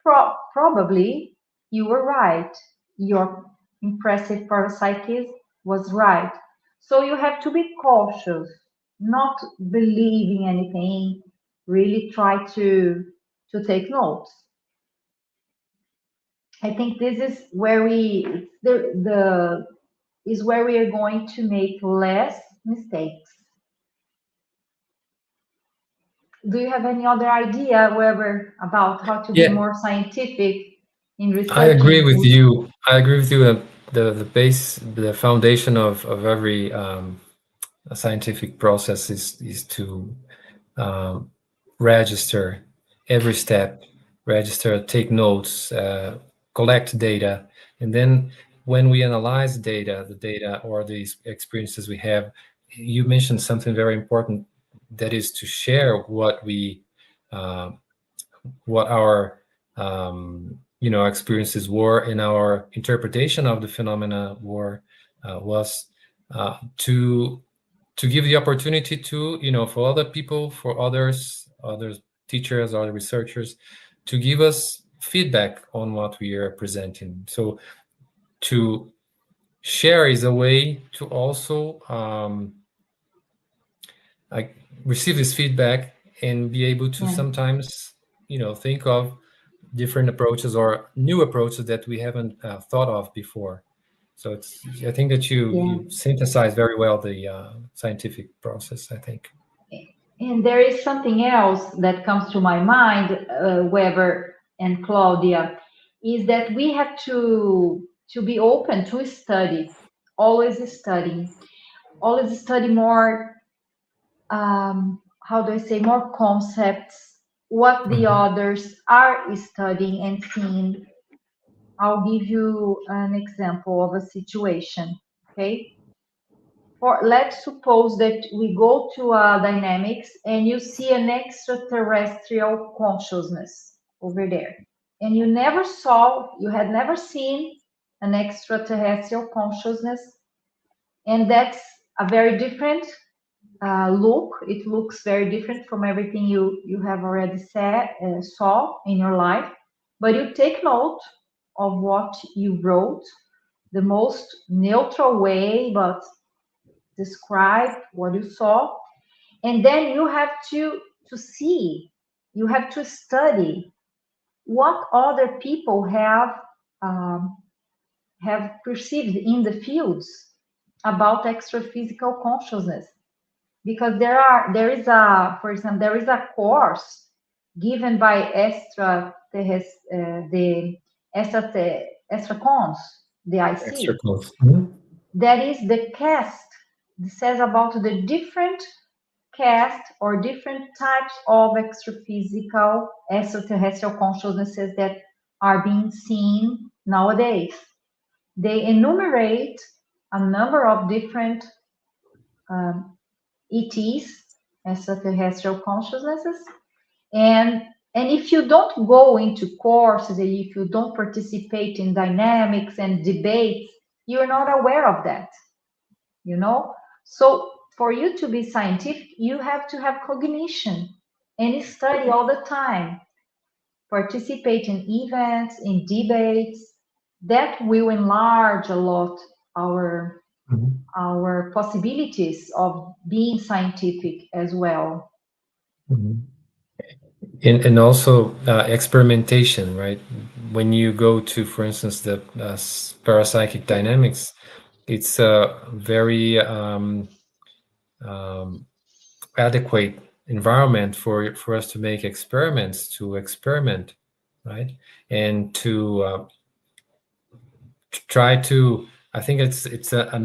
S2: probably you were right. Your impressive parapsychism was right. So you have to be cautious, not believing anything, really try to take notes. I think this is where the is where we are going to make less mistakes. Do you have any other idea, Weber, about how to be
S1: Yeah,
S2: more scientific in
S1: I agree
S2: researching?
S1: with you. I agree with you that the base, the foundation of every scientific process is to um, register every step, register, take notes, collect data, and then when we analyze data, the data or the experiences we have, you mentioned something very important, that is to share uh, what our experiences were and our interpretation of the phenomena was to give the opportunity to for other people, for other teachers, other researchers, to give us feedback on what we are presenting. So to share is a way to also like receive this feedback and be able to
S2: Yeah,
S1: sometimes think of different approaches or new approaches that we haven't thought of before. So I think that you
S2: yeah.
S1: you synthesize very well the scientific process, I think.
S2: And there is something else that comes to my mind, Weber and Claudia, is that we have to be open to study, always studying, always study more, how do I say, more concepts, what the
S1: Mhm.
S2: others are studying and seeing. I'll give you an example of a situation, okay? For let's suppose that we go to dynamics and you see an extraterrestrial consciousness over there, and you had never seen an extraterrestrial consciousness, and that's a very different look. It looks very different from everything you have already saw in your life. But you take note of what you wrote, the most neutral way, but describe what you saw, and then you have to see, you have to study what other people um, have perceived in the fields about extraphysical consciousness, because there is a, for example, there is a course given by the extracons, the
S1: Extra
S2: IC,
S1: close. Mhm.
S2: that is the cast. It says about the different cast or different types of extraphysical extraterrestrial consciousnesses that are being seen nowadays. They enumerate a number of different um, ETs, extraterrestrial consciousnesses, and if you don't go into courses and if you don't participate in dynamics and debates, you're not aware of that, you know. So for you to be scientific, you have to have cognition and study all the time, participate in events, in debates. That will enlarge a lot our
S1: Mhm.
S2: our possibilities of being scientific as well.
S1: Mhm. And also experimentation, right? When you go to, for instance, the parapsychic dynamics, it's a very um, adequate environment for us to make experiments, to experiment, right? And to try to. I think it's a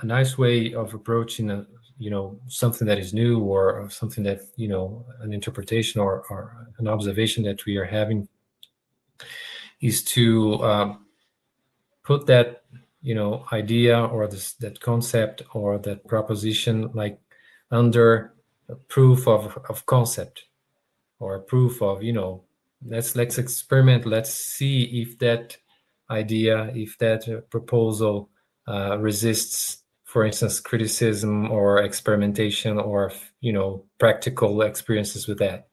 S1: nice way of approaching a, something that is new, or something that, an interpretation, or an observation that we are having, is to put that, idea, or that concept, or that proposition, like under a proof of concept, or a proof of, let's experiment, let's see if that idea, if that proposal resists, for instance, criticism or experimentation, or practical experiences with that.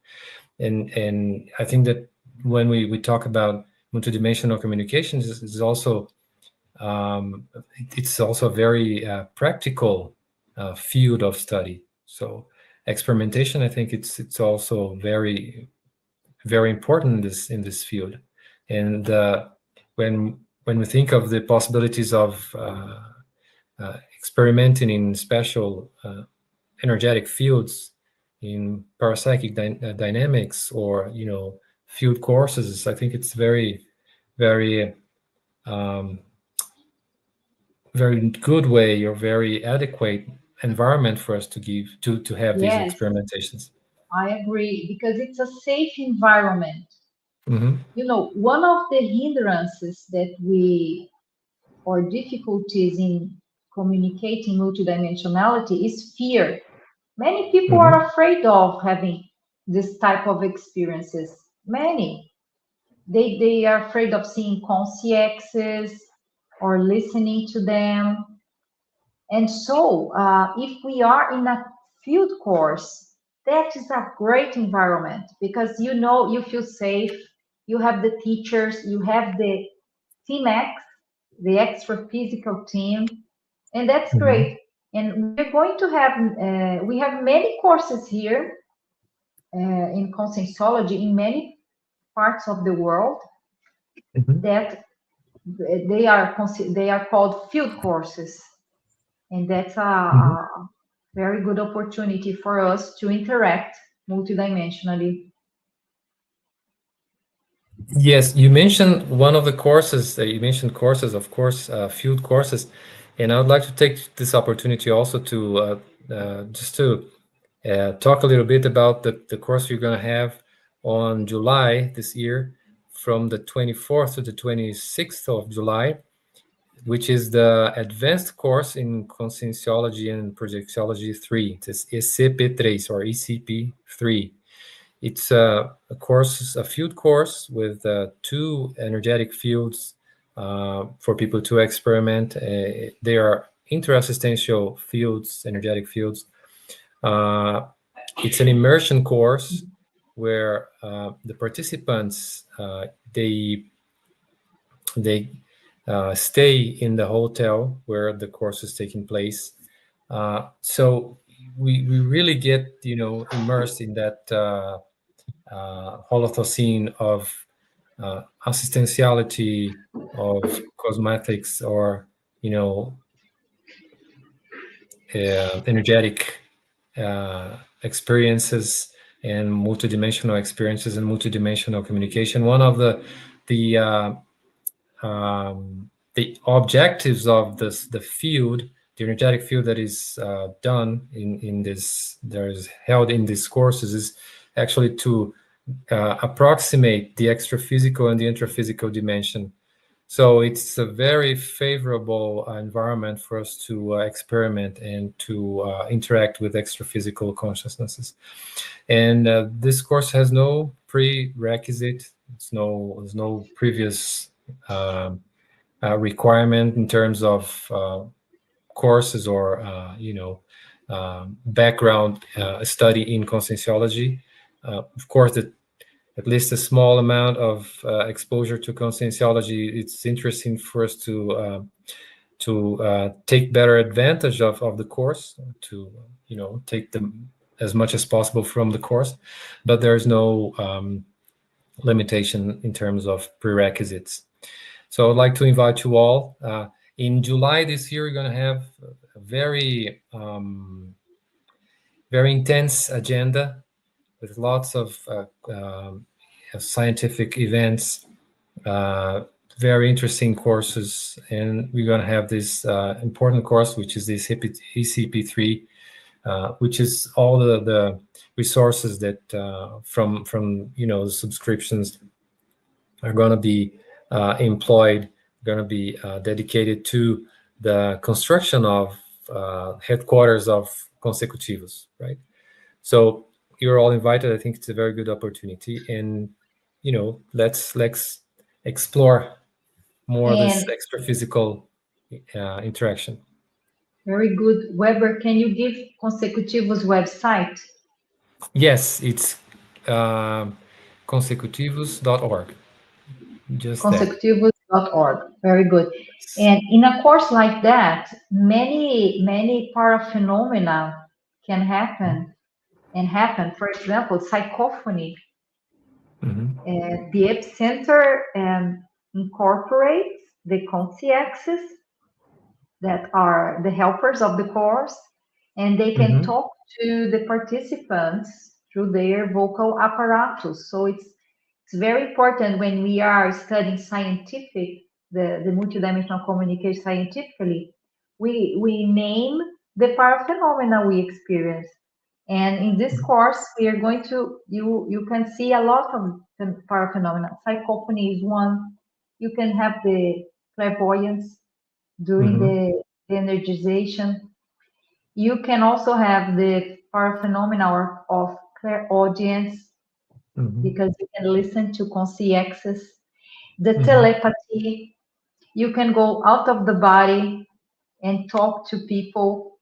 S1: And I think that when we talk about multidimensional communications, is also it's also a very practical field of study. So experimentation, I think it's also very important in this field. And when we think of the possibilities of experimenting in special energetic fields, in parapsychic dynamics, or field courses, I think it's very um, very good way, or very adequate environment for us to have these
S2: Yes,
S1: experimentations.
S2: I agree, because it's a safe environment.
S1: Hmm.
S2: You know, one of the hindrances that we, or difficulties in communicating multidimensionality, is fear. Many people
S1: Hmm.
S2: are afraid of having this type of experiences. Many. They are afraid of seeing consciexes or listening to them. And so, if we are in a field course, that is a great environment, because you know you feel safe, you have the teachers, you have the Team X, the extra physical team, and that's
S1: Hmm.
S2: great. And we're going to have, we have many courses here in conscienciology in many parts of the world,
S1: Hmm.
S2: that they are called field courses, and that's a very good opportunity for us to interact multidimensionally.
S1: Yes, you mentioned one of the courses. You mentioned courses, of course, field courses, and I would like to take this opportunity also to just to talk a little bit about the course we're going to have on July this year, from the 24th to the 26th of July, which is the advanced course in Conscienciology and Projectiology 3. It's ECP3 or ECP3. It's a course, a field course with 2 energetic fields for people to experiment. They are interassistantial fields, energetic fields. It's an immersion course where the participants they stay in the hotel where the course is taking place. So we really get immersed in that holocene of assistentiality, of cosmetics, or energetic experiences and multidimensional experiences and multidimensional communication. One of the objectives of the field, the energetic field that is done in this, that is held in these courses, is actually to approximate the extra-physical and the intraphysical dimension. So it's a very favorable environment for us to experiment and to interact with extra-physical consciousnesses. And this course has no prerequisite. There's no previous requirement in terms of courses or background study in conscienciology. Of course, at least a small amount of exposure to conscienciology, it's interesting for us to take better advantage of the course, to take them as much as possible from the course, but there's no limitation in terms of prerequisites. So I'd like to invite you all. In July this year, we're going to have a very intense agenda with lots of scientific events, very interesting courses, and we're going to have this important course, which is this ECP3, which is all the resources that from the subscriptions are going to be employed, going to be dedicated to the construction of headquarters of Consecutivos, right? So you're all invited. I think it's a very good opportunity, and let's explore more of this extra physical interaction.
S2: Very good. Weber, can you give Consecutivos website?
S1: Yes, it's consecutivos.org. Just
S2: consecutivos.org. Very good. And in a course like that, many paraphenomena can happen and happen. For example, psychophony. The epicenter incorporates the consciexis that are the helpers of the course, and they can talk to the participants through their vocal apparatus. So it's very important when we are studying the multidimensional communication scientifically, we name the paraphenomena we experience. And in this course, we are going to, you can see a lot of paraphenomena. Psychophony is one. You can have the clairvoyance during the energization. You can also have the paraphenomena of clairaudience, because you can listen to consciexis. The telepathy, you can go out of the body and talk to people,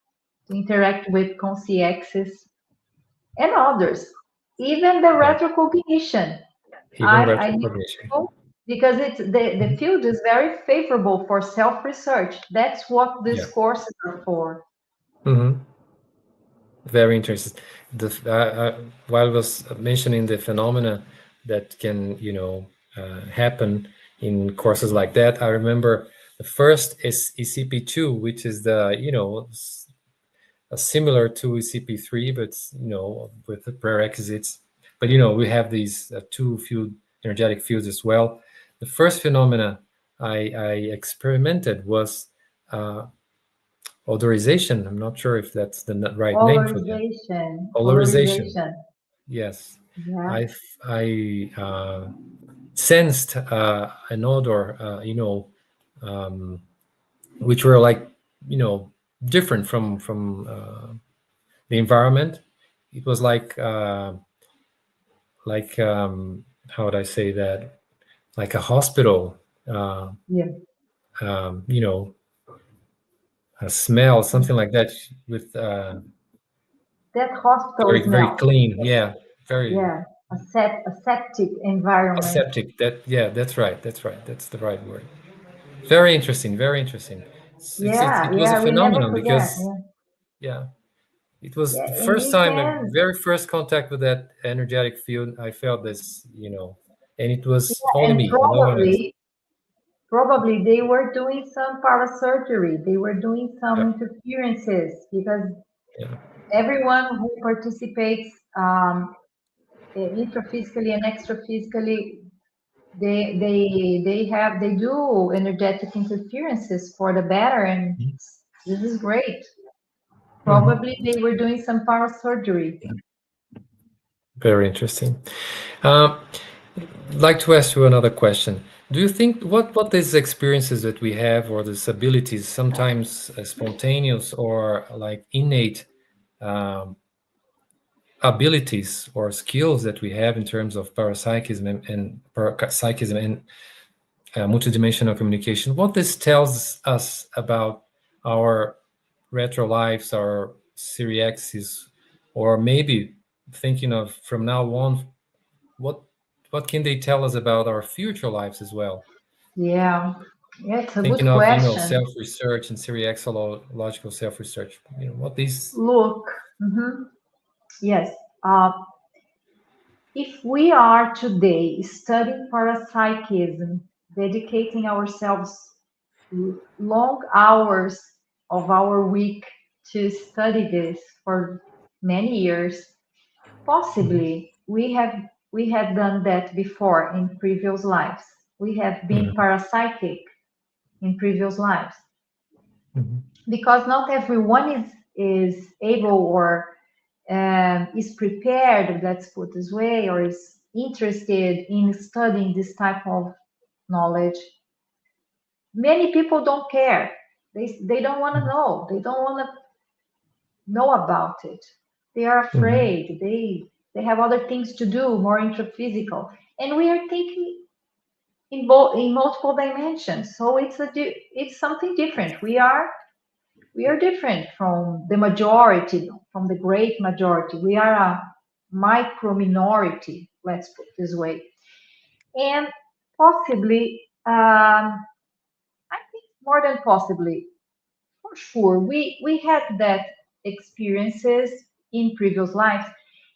S2: to interact with consciexis, and others. Even the retrocognition. I need to know, because the field is very favorable for self-research. That's what these courses are for.
S1: Very interesting. While I was mentioning the phenomena that can happen in courses like that, I remember the first is ECP2, which is the similar to ECP3, but with the prerequisites. But we have these 2 energetic fields as well. The first phenomena I experimented was odorization. I'm not sure if that's the right name for that.
S2: Polarization.
S1: Polarization.
S2: Polarization.
S1: Yes,
S2: Yeah.
S1: I sensed an odor, which were like, different from the environment. It was like how would I say that? Like a hospital,
S2: Yeah.
S1: um, you know, a smell, something like that, with
S2: That hospital
S1: very very
S2: smell.
S1: clean. Yeah, very
S2: Yeah. A septic environment.
S1: aseptic. That's right. That's right. That's the right word. Very interesting. Very interesting.
S2: Yeah.
S1: It was a
S2: Yeah. We never
S1: phenomenon
S2: forget.
S1: because,
S2: Yeah.
S1: yeah, it was
S2: Yeah.
S1: the
S2: And
S1: first
S2: we
S1: time,
S2: can.
S1: very first contact with that energetic field. I felt this, and it was only
S2: And
S1: me, no one else.
S2: probably they were doing some parasurgery. They were doing some
S1: Yeah,
S2: interferences because
S1: yeah.
S2: everyone who participates intraphysically and extraphysically, they do energetic interferences for the better, and this is great.
S1: Mhm.
S2: Probably they were doing some parasurgery.
S1: Very interesting. Um, like to ask you another question. Do you think what these experiences that we have, or these abilities, sometimes spontaneous or like innate um, abilities or skills that we have in terms of parapsychism and parapsychism and multidimensional communication, what this tells us about our retrolives, our seriexis, or maybe thinking of from now on, what what can they tell us about our future lives as well?
S2: Yeah, yeah, it's a
S1: Thinking
S2: good
S1: of,
S2: question.
S1: self-research and seriexological self-research, what these.
S2: Look, yes, uh, if we are today studying parapsychism, dedicating ourselves long hours of our week to study this for many years,
S1: Mhm,
S2: possibly we have done that before in previous lives. We have been
S1: mhm,
S2: parapsychic in previous lives
S1: mhm,
S2: because not everyone is able or is prepared, let's put this way, or is interested in studying this type of knowledge. Many people don't care. They don't want to
S1: mhm,
S2: know. They don't want to know about it. They are
S1: mhm,
S2: afraid. They have other things to do, more intraphysical. And we are thinking in multiple dimensions. So it's something different. We are different from the majority, from the great majority. We are a micro minority, let's put this way. And possibly, I think more than possibly, for sure, we had that experiences in previous lives,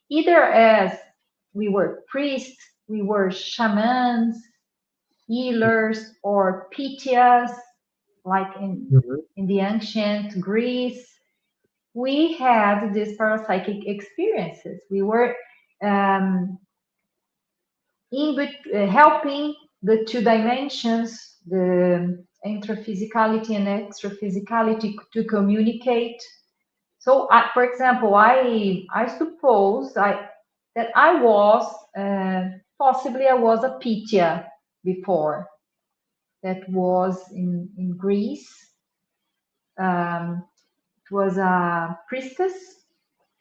S2: either as we were priests, we were shamans, healers, or Pythias, like
S1: mhm,
S2: in the ancient Greece. We had these parapsychic experiences. We were um, helping the two dimensions, the intraphysicality and extraphysicality, to communicate. So, for example, I suppose that I was possibly I was a Pythia before. That was in Greece. Um, it was a priestess.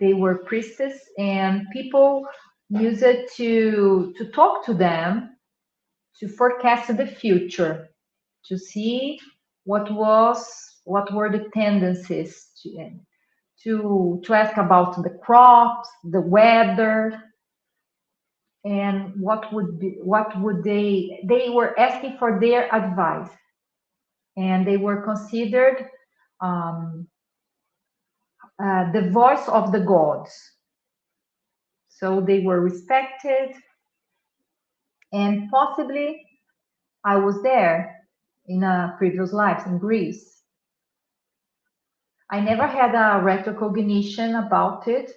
S2: They were priestess, and people use it to talk to them, to forecast the future, to see what were the tendencies, to ask about the crops, the weather, and what would they were asking for their advice, and they were considered um, the voice of the gods. So they were respected, and possibly I was there in a previous life in Greece. I never had a retrocognition about it,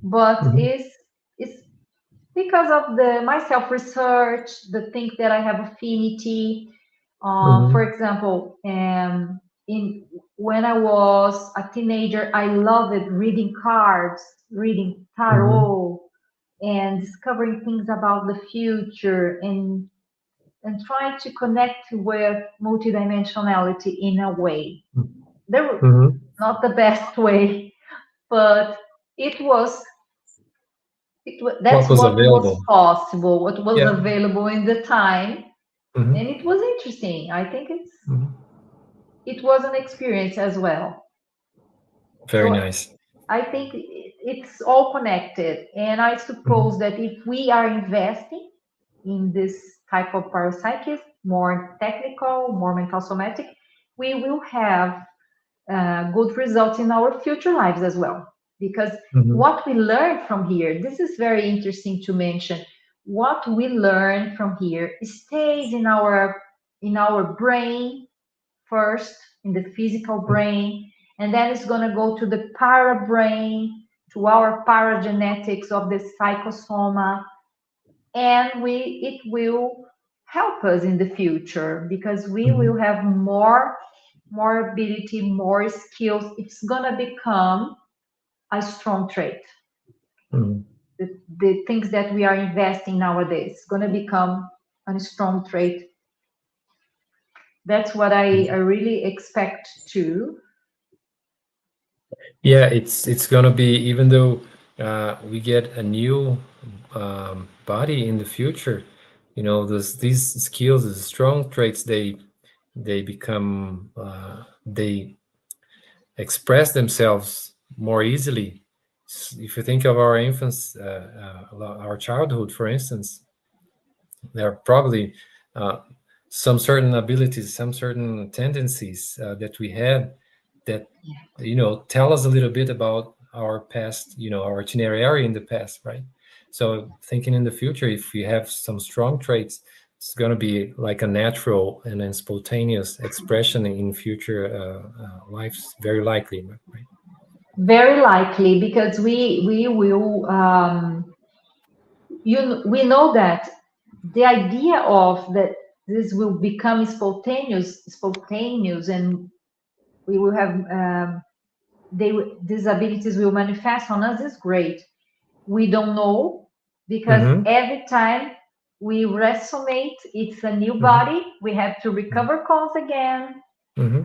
S2: but
S1: mhm,
S2: it's because of the my self research, the things that I have affinity. For
S1: mhm,
S2: example, when I was a teenager, I loved reading cards, reading
S1: Mm-hmm.
S2: tarot, and discovering things about the future, and trying to connect with multidimensionality in a way. There,
S1: Mm-hmm.
S2: not the best way, but it was
S1: What
S2: that's
S1: was
S2: what was
S1: available?
S2: possible, what was
S1: Yeah.
S2: available in the time,
S1: Mm-hmm.
S2: and it was interesting. I think
S1: Mm-hmm.
S2: it was an experience as well.
S1: Very
S2: So
S1: nice.
S2: I think it's all connected, and I suppose
S1: Mm-hmm.
S2: that if we are investing in this type of parapsychism, more technical, more mental somatic, we will have good results in our future lives as well. Because
S1: Mm-hmm.
S2: what we learn from here, this is very interesting to mention. What we learn from here stays in our brain first, in the physical brain, and then it's going to go to the para brain, to our paragenetics of the psychosoma, and it will help us in the future because we
S1: Mm-hmm.
S2: will have more ability, more skills. It's gonna become a strong trait.
S1: Mm-hmm.
S2: The things that we are investing nowadays gonna become a strong trait. That's what I really expect too.
S1: Yeah, it's gonna be, even though we get a new body in the future, these skills, these strong traits, they become they express themselves more easily. If you think of our infants, our childhood, for instance, there are probably uh, some certain abilities, some certain tendencies that we had that tell us a little bit about our past, our itinerary in the past, right? So thinking in the future, if we have some strong traits, it's going to be like a natural and then spontaneous expression in future lives, very likely, right?
S2: Very likely because we will we know that the idea of that this will become spontaneous, and we will have these abilities will manifest on us is great. We don't know because
S1: Mm-hmm.
S2: every time we resonate, it's a new
S1: Mm-hmm.
S2: body. We have to recover cons again.
S1: Mm-hmm.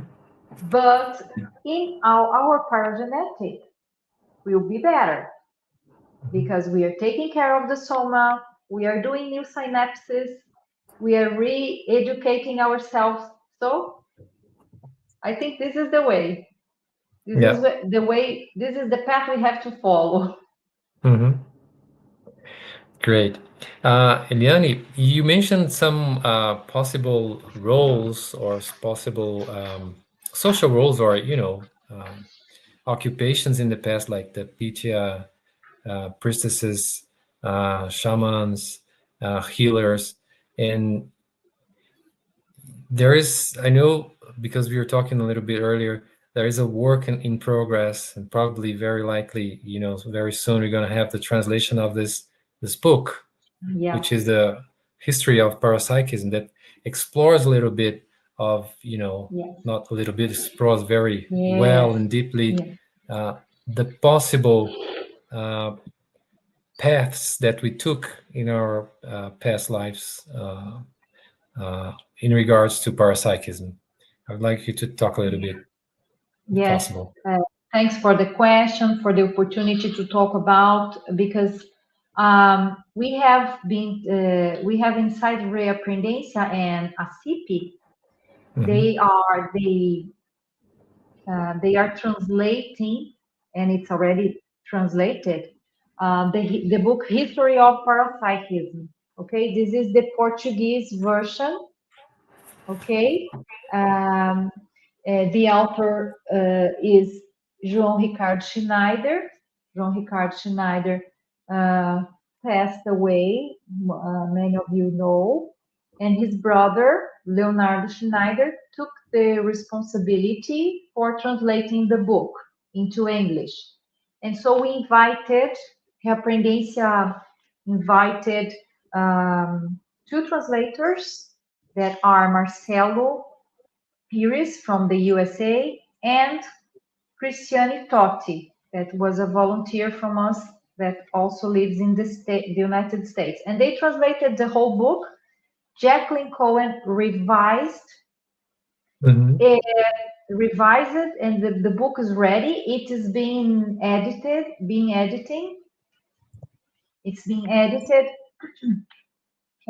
S2: But in our paragenetic will be better because we are taking care of the soma, we are doing new synapses, we are re-educating ourselves. So I think this is the way. This is
S1: Yeah.
S2: the way. This is the path we have to follow.
S1: Mm-hmm. Great. Eliane, you mentioned some possible roles or possible social roles, or occupations in the past, like the Pitya priestesses, shamans, healers, and there is, I know, because we were talking a little bit earlier, there is a work in progress, and probably very likely, very soon we're going to have the translation of this book,
S2: Yeah.
S1: which is the history of parapsychism, that explores a little bit of,
S2: Yes.
S1: not a little bit, explores very well
S2: Yes.
S1: and deeply
S2: Yes.
S1: the possible paths that we took in our past lives in regards to parapsychism. I would like you to talk a little bit, if
S2: Yes.
S1: possible.
S2: Uh, Thanks for the question, for the opportunity to talk about, because we have inside Reaprendência and ACIP,
S1: Mm-hmm.
S2: they are translating, and it's already translated, the book History of Parapsychism. Okay, this is the Portuguese version. Okay, um, the author is João Ricardo Schneider. João Ricardo Schneider uh, passed away, many of you know, and his brother, Leonardo Schneider, took the responsibility for translating the book into English. And so we invited, Reaprendência invited two translators that are Marcelo Pires from the USA, and Cristiane Totti, that was a volunteer from us that also lives in the United States. And they translated the whole book. Jacqueline Cohen revised
S1: Mhm.
S2: revise it, and the book is ready. It is it's being edited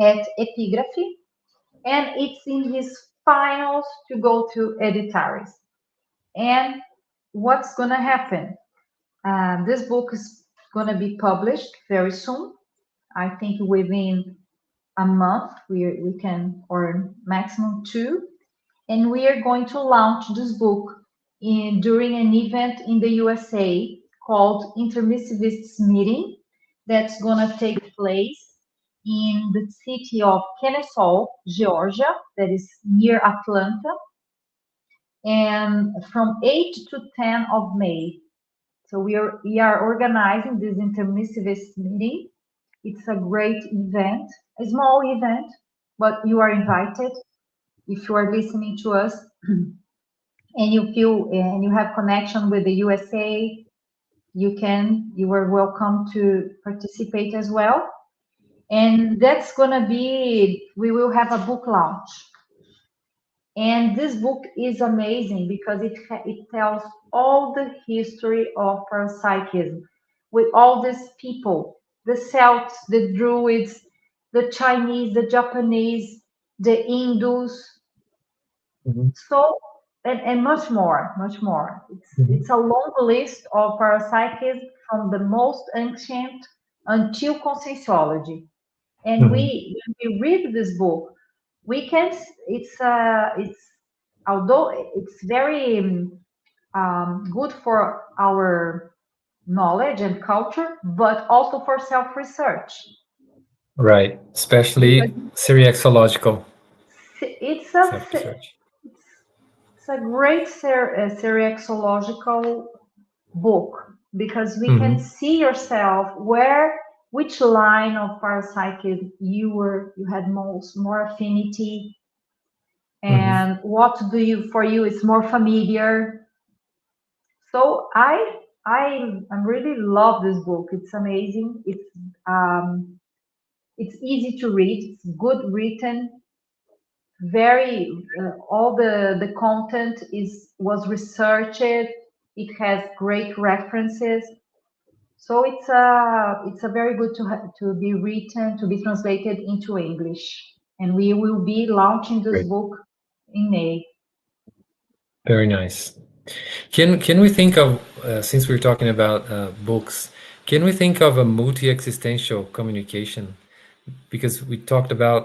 S2: at Epigraphy, and it's in his finals to go to editaries. And what's gonna happen? This book is gonna be published very soon. I think within a month we can, or maximum 2, and we are going to launch this book during an event in the USA called Intermissivists Meeting that's going to take place in the city of Kennesaw, Georgia, that is near Atlanta, and from 8 to 10 of May. So we are organizing this intermissivist meeting. It's a great event, a small event, but you are invited if you are listening to us and you feel and you have connection with the USA, you are welcome to participate as well. And that's gonna be, we will have a book launch. And this book is amazing because it tells all the history of parapsychism with all these people, the Celts, the Druids, the Chinese, the Japanese, the Hindus,
S1: Mhm.
S2: so and much more, much more. It's
S1: Mhm.
S2: a long list of parapsychism from the most ancient until conscienciology. And
S1: Mhm.
S2: when we read this book, we can. It's although it's very good for our knowledge and culture, but also for self-research
S1: Right.
S2: because
S1: Especially seriexological
S2: it's
S1: self-research.
S2: it's a great seriexological book because we can
S1: Mhm.
S2: see yourself which line of parapsychism you had more affinity,
S1: Mhm.
S2: and what do you for you is more familiar. So I really love this book. It's amazing. It's easy to read. It's good written. Very all the content was researched. It has great references. So it's a very good to be written, to be translated into English, and we will be launching this
S1: Great.
S2: book in May.
S1: Very nice. Can we think of, since we're talking about books, can we think of a multi-existential communication? Because we talked about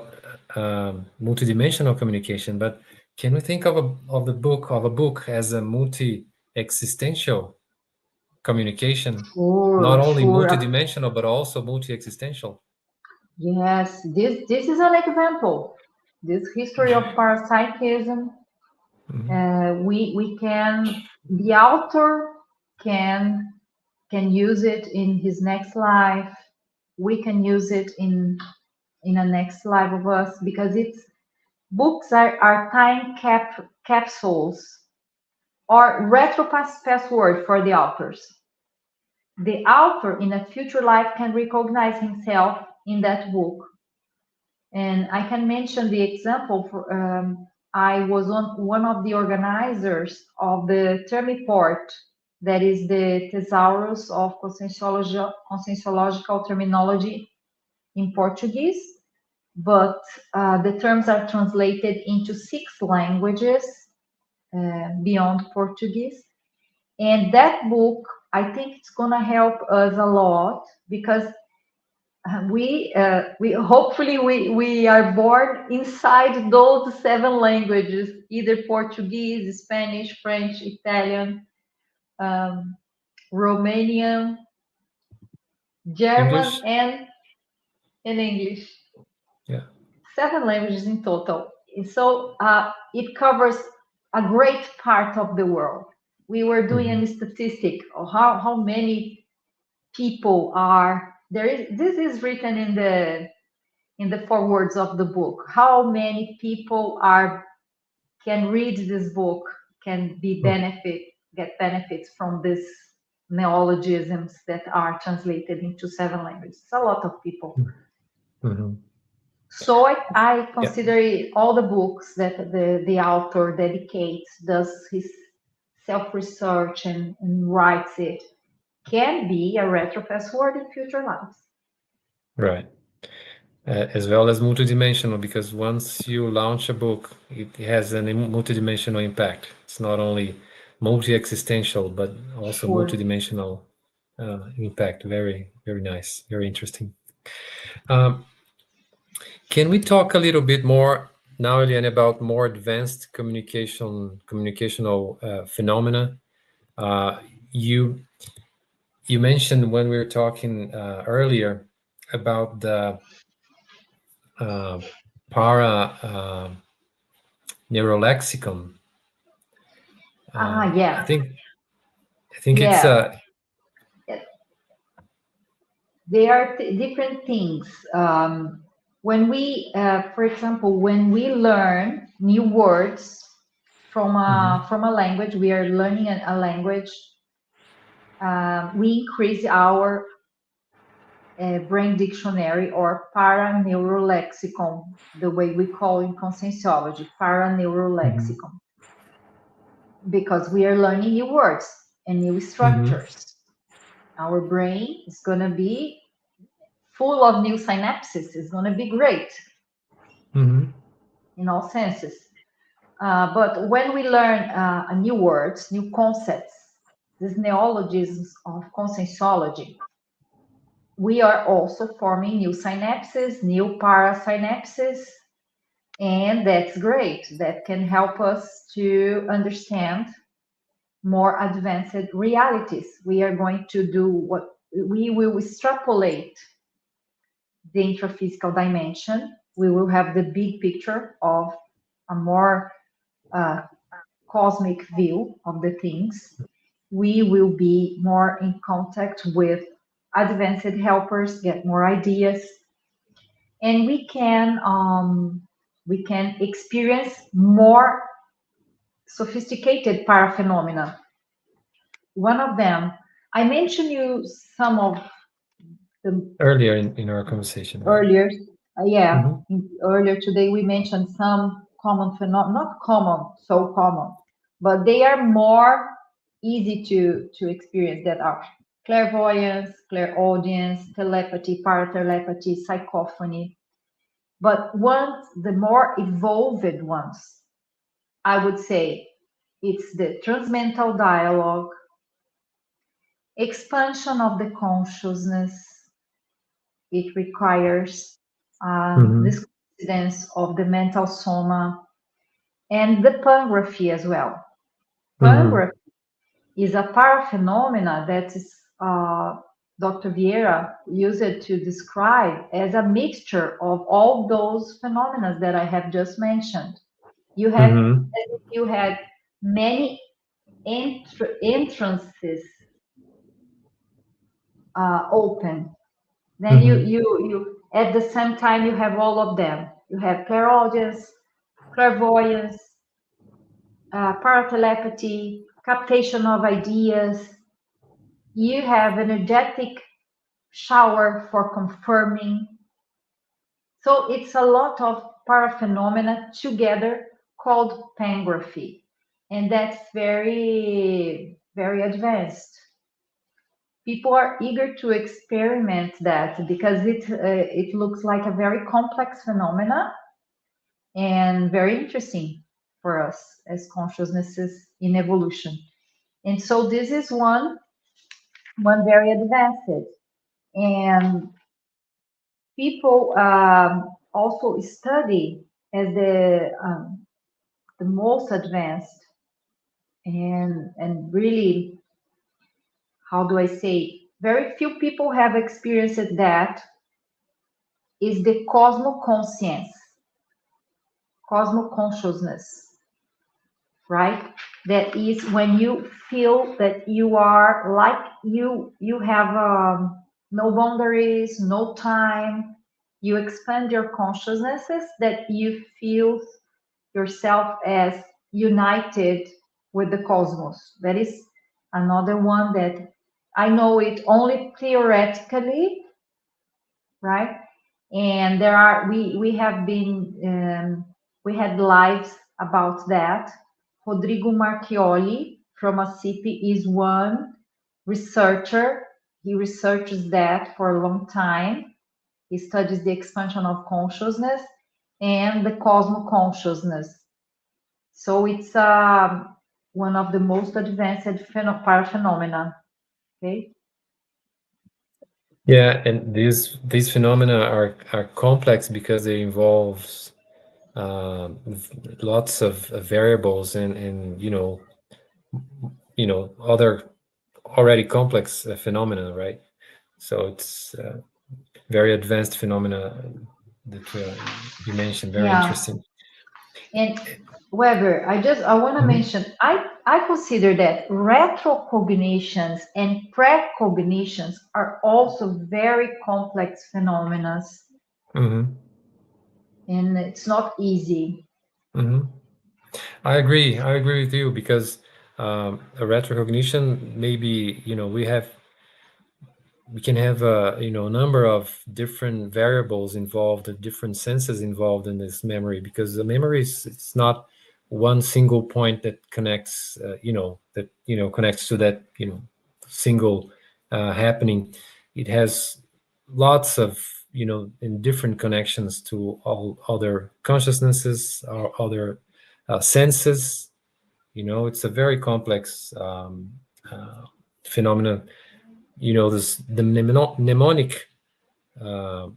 S1: multidimensional communication, but can we think of a book as a multi-existential communication, not
S2: Sure,
S1: only
S2: sure.
S1: multidimensional but also multi-existential?
S2: Yes, this is an example. This history of parapsychism.
S1: Mhm.
S2: We can the author can can use it in his next life. We can use it in a next life of us because it's books are capsules or password for the authors. The author in a future life can recognize himself in that book. And I can mention the example for I was on one of the organizers of the Termiport, that is the thesaurus of conscienciological terminology in Portuguese, but the terms are translated into 6 languages beyond Portuguese. And that book, I think it's gonna help us a lot because we hopefully we are born inside those 7 languages, either Portuguese, Spanish, French, Italian, um, Romanian, German,
S1: English?
S2: and English.
S1: Yeah.
S2: 7 languages in total. So it covers a great part of the world. We were doing
S1: Mhm.
S2: a statistic of how many people are there. This is written in the forewords of the book. How many people are can read this book, can get benefits from these neologisms that are translated into 7 languages. It's a lot of people.
S1: Mm-hmm.
S2: So I
S1: Yeah.
S2: consider all the books that the author dedicates, does his self-research and writes it, can be a retro password in future lives.
S1: Right. As well as multidimensional, because once you launch a book, it has a multidimensional impact. It's not only multi-existential, but also
S2: Sure.
S1: multidimensional impact. Very, very nice. Very interesting. Can we talk a little bit more now, Eliane, about more advanced communicational phenomena? You mentioned when we were talking earlier about the para neurolexicon.
S2: Yeah.
S1: I think it's
S2: Yeah. They are different things. When we, for example, when we learn new words from a language, we are learning a language. We increase our brain dictionary or paraneurolexicon, the way we call in conscienciology, paraneurolexicon, because we are learning new words and new structures. Our brain is going to be full of new synapses. It's going to be great in all senses. But when we learn new words, new concepts, these neologisms of conscienciology, we are also forming new synapses, new parasynapses, and that's great. That can help us to understand more advanced realities. We are going to do what we will extrapolate the intraphysical dimension. We will have the big picture of a more cosmic view of the things. We will be more in contact with advanced helpers, get more ideas, and we can experience more sophisticated paraphenomena. One of them, I mentioned you some of the
S1: earlier in our conversation.
S2: earlier, earlier today we mentioned some common phenomena, not common, so common, but they are more easy to experience, that are clairvoyance, clairaudience, telepathy, paratelepathy, psychophony. But the more evolved ones, I would say it's the transmental dialogue, expansion of the consciousness. It requires this coincidence of the mental soma and the pangraphy as well. Pangraphy is a paraphenomena that is Dr. Vieira used it to describe as a mixture of all those phenomena that I have just mentioned. You had many entrances open. Then you at the same time you have all of them. You have clairaudience, clairvoyance, paratelepathy, captation of ideas. You have energetic shower for confirming. So it's a lot of paraphenomena together called pangraphy. And that's very, very advanced. People are eager to experiment that because it looks like a very complex phenomena and very interesting for us as consciousnesses in evolution. And so this is one very advanced. And people also study as the most advanced and really, how do I say, very few people have experienced that, is the cosmoconscience, cosmoconsciousness, right? That is when you feel that you are like you have no boundaries, no time. You expand your consciousnesses, that you feel yourself as united with the cosmos. That is another one that I know it only theoretically, right? And there are we have been we had lives about that. Rodrigo Marchioli from ACP is one researcher. He researches that for a long time. He studies the expansion of consciousness and the cosmos consciousness. So it's one of the most advanced paraphenomena. Okay.
S1: Yeah, and these phenomena are complex because they involve lots of variables and other already complex phenomena, right? So it's very advanced phenomena that you mentioned. Very
S2: Yeah.
S1: interesting.
S2: And Weber, I want to mention, I consider that retrocognitions and precognitions are also very complex phenomena,
S1: Mm-hmm.
S2: and it's not easy.
S1: Mm-hmm. I agree with you because a retrocognition, maybe we can have a number of different variables involved, different senses involved in this memory, because the memory it's not one single point that connects connects to that single happening. It has lots of in different connections to all other consciousnesses or other senses. It's a very complex phenomenon. The mnemonic, uh,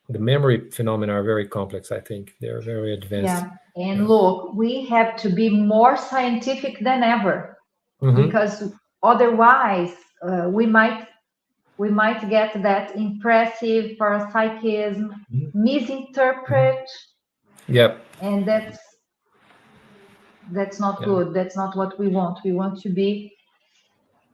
S1: the memory phenomena are very complex. I think they're very advanced.
S2: Yeah. And
S1: Yeah.
S2: look, we have to be more scientific than ever,
S1: Mm-hmm.
S2: because otherwise we might get that impressive parapsychism,
S1: Mm-hmm.
S2: misinterpret,
S1: Yep.
S2: and that's not
S1: Yeah.
S2: good. That's not what we want. We want to be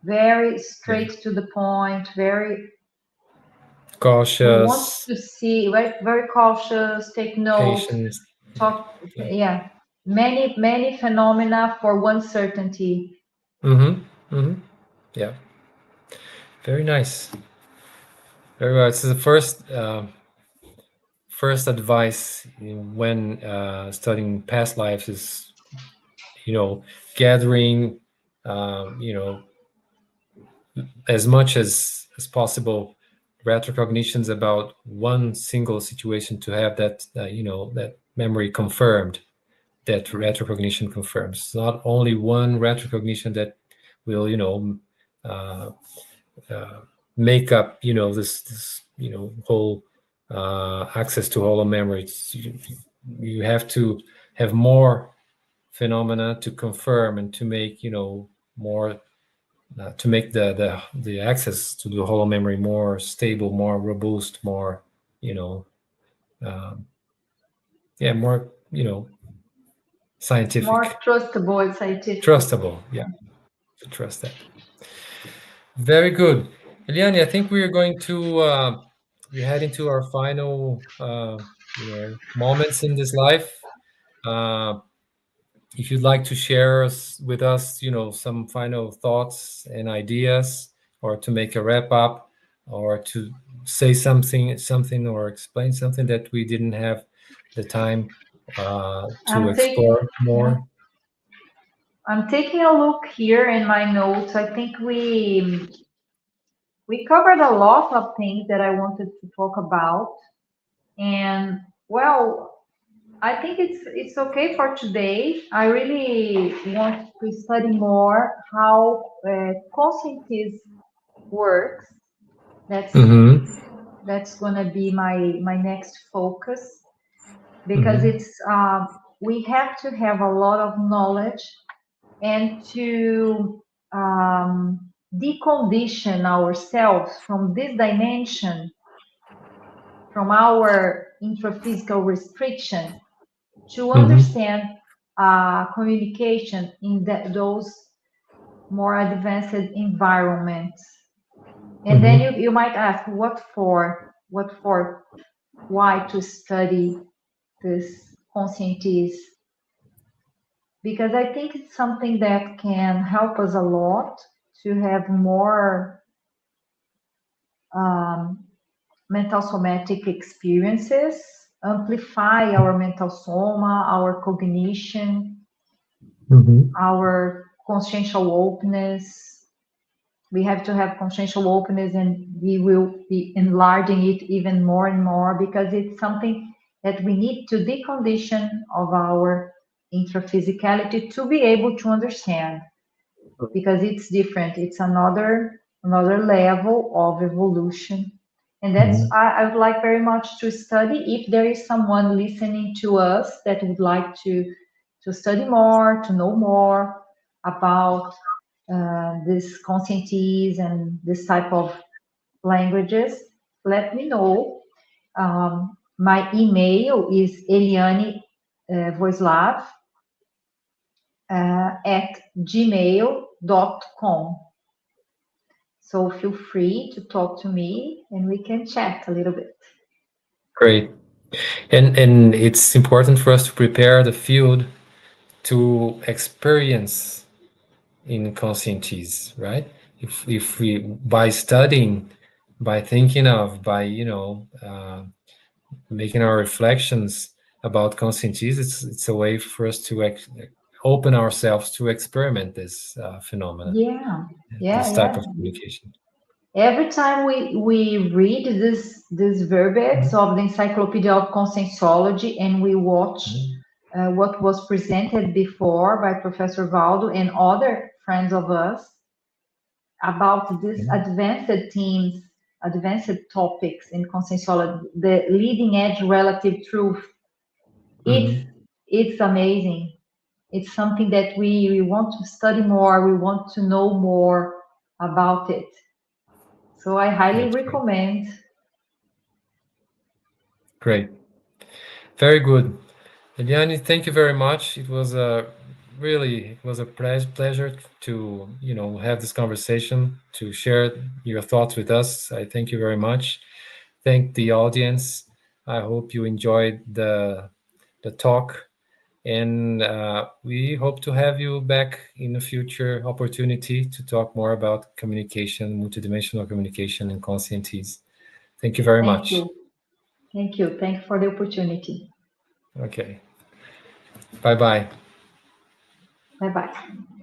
S2: very
S1: Yeah.
S2: straight to the point, very, we want
S1: Cautious,
S2: to see, very, very cautious, take note,
S1: patience.
S2: talk,
S1: Yeah.
S2: yeah, many phenomena for one certainty.
S1: Mm-hmm. Mm-hmm. Yeah. Very nice. Very well. This is the first advice when studying past lives is gathering as much as possible retrocognitions about one single situation to have that that memory confirmed, that retrocognition confirms. Not only one retrocognition that will uh, make up this whole access to whole memory. You have to have more phenomena to confirm and to make more to make the access to the hollow memory more stable, more robust, more um, more
S2: More
S1: scientific,
S2: trustable and scientific.
S1: trustable. Yeah, to trust that. Very good, Eliane. I think we are going to we head into our final moments in this life. Uh, if you'd like to share with us, some final thoughts and ideas, or to make a wrap up, or to say something, or explain something that we didn't have the time to
S2: I'm taking,
S1: explore
S2: yeah,
S1: more.
S2: I'm taking a look here in my notes. I think we covered a lot of things that I wanted to talk about. And well, I think it's okay for today. I really want to study more how consciousness works. That's
S1: Mm-hmm.
S2: that's gonna be my next focus, because
S1: Mm-hmm.
S2: it's we have to have a lot of knowledge and to decondition ourselves from this dimension, from our intraphysical restriction, to
S1: Mm-hmm.
S2: understand communication in those more advanced environments. And then
S1: Mm-hmm.
S2: you might ask, what for? What for? Why to study this conscientist? because I think it's something that can help us a lot to have more mental somatic experiences, amplify our mental soma, our cognition, our consciential openness. We have to have consciential openness, and we will be enlarging it even more and more, because it's something that we need to decondition of our intraphysicality to be able to understand, because it's different. It's another level of evolution. And that's, I would like very much to study. If there is someone listening to us that would like to study more, to know more about this conscientise and this type of languages, let me know. My email is Eliane Wojslaw at gmail.com. So feel free to talk to me and we can chat a little bit.
S1: Great. And it's important for us to prepare the field to experience in conscientise, right? If we, by studying, by thinking of, by making our reflections about conscientise, it's a way for us to open ourselves to experiment this phenomena. This type of communication.
S2: Every time we read this verbiage of the Encyclopedia of Conscienciology, and we watch what was presented before by Professor Valdo and other friends of us about these advanced themes, advanced topics in conscienciology, the leading edge relative truth, it's amazing. It's something that we want to study more, we want to know more about it. So I highly recommend.
S1: Great. Very good. Eliane, thank you very much. It was a pleasure to have this conversation, to share your thoughts with us. I thank you very much. Thank the audience. I hope you enjoyed the talk, and we hope to have you back in a future opportunity to talk more about communication, multidimensional communication, and conscientise. Thank you very much.
S2: Thank you. Thank you for the opportunity.
S1: Okay. Bye-bye.
S2: Bye-bye.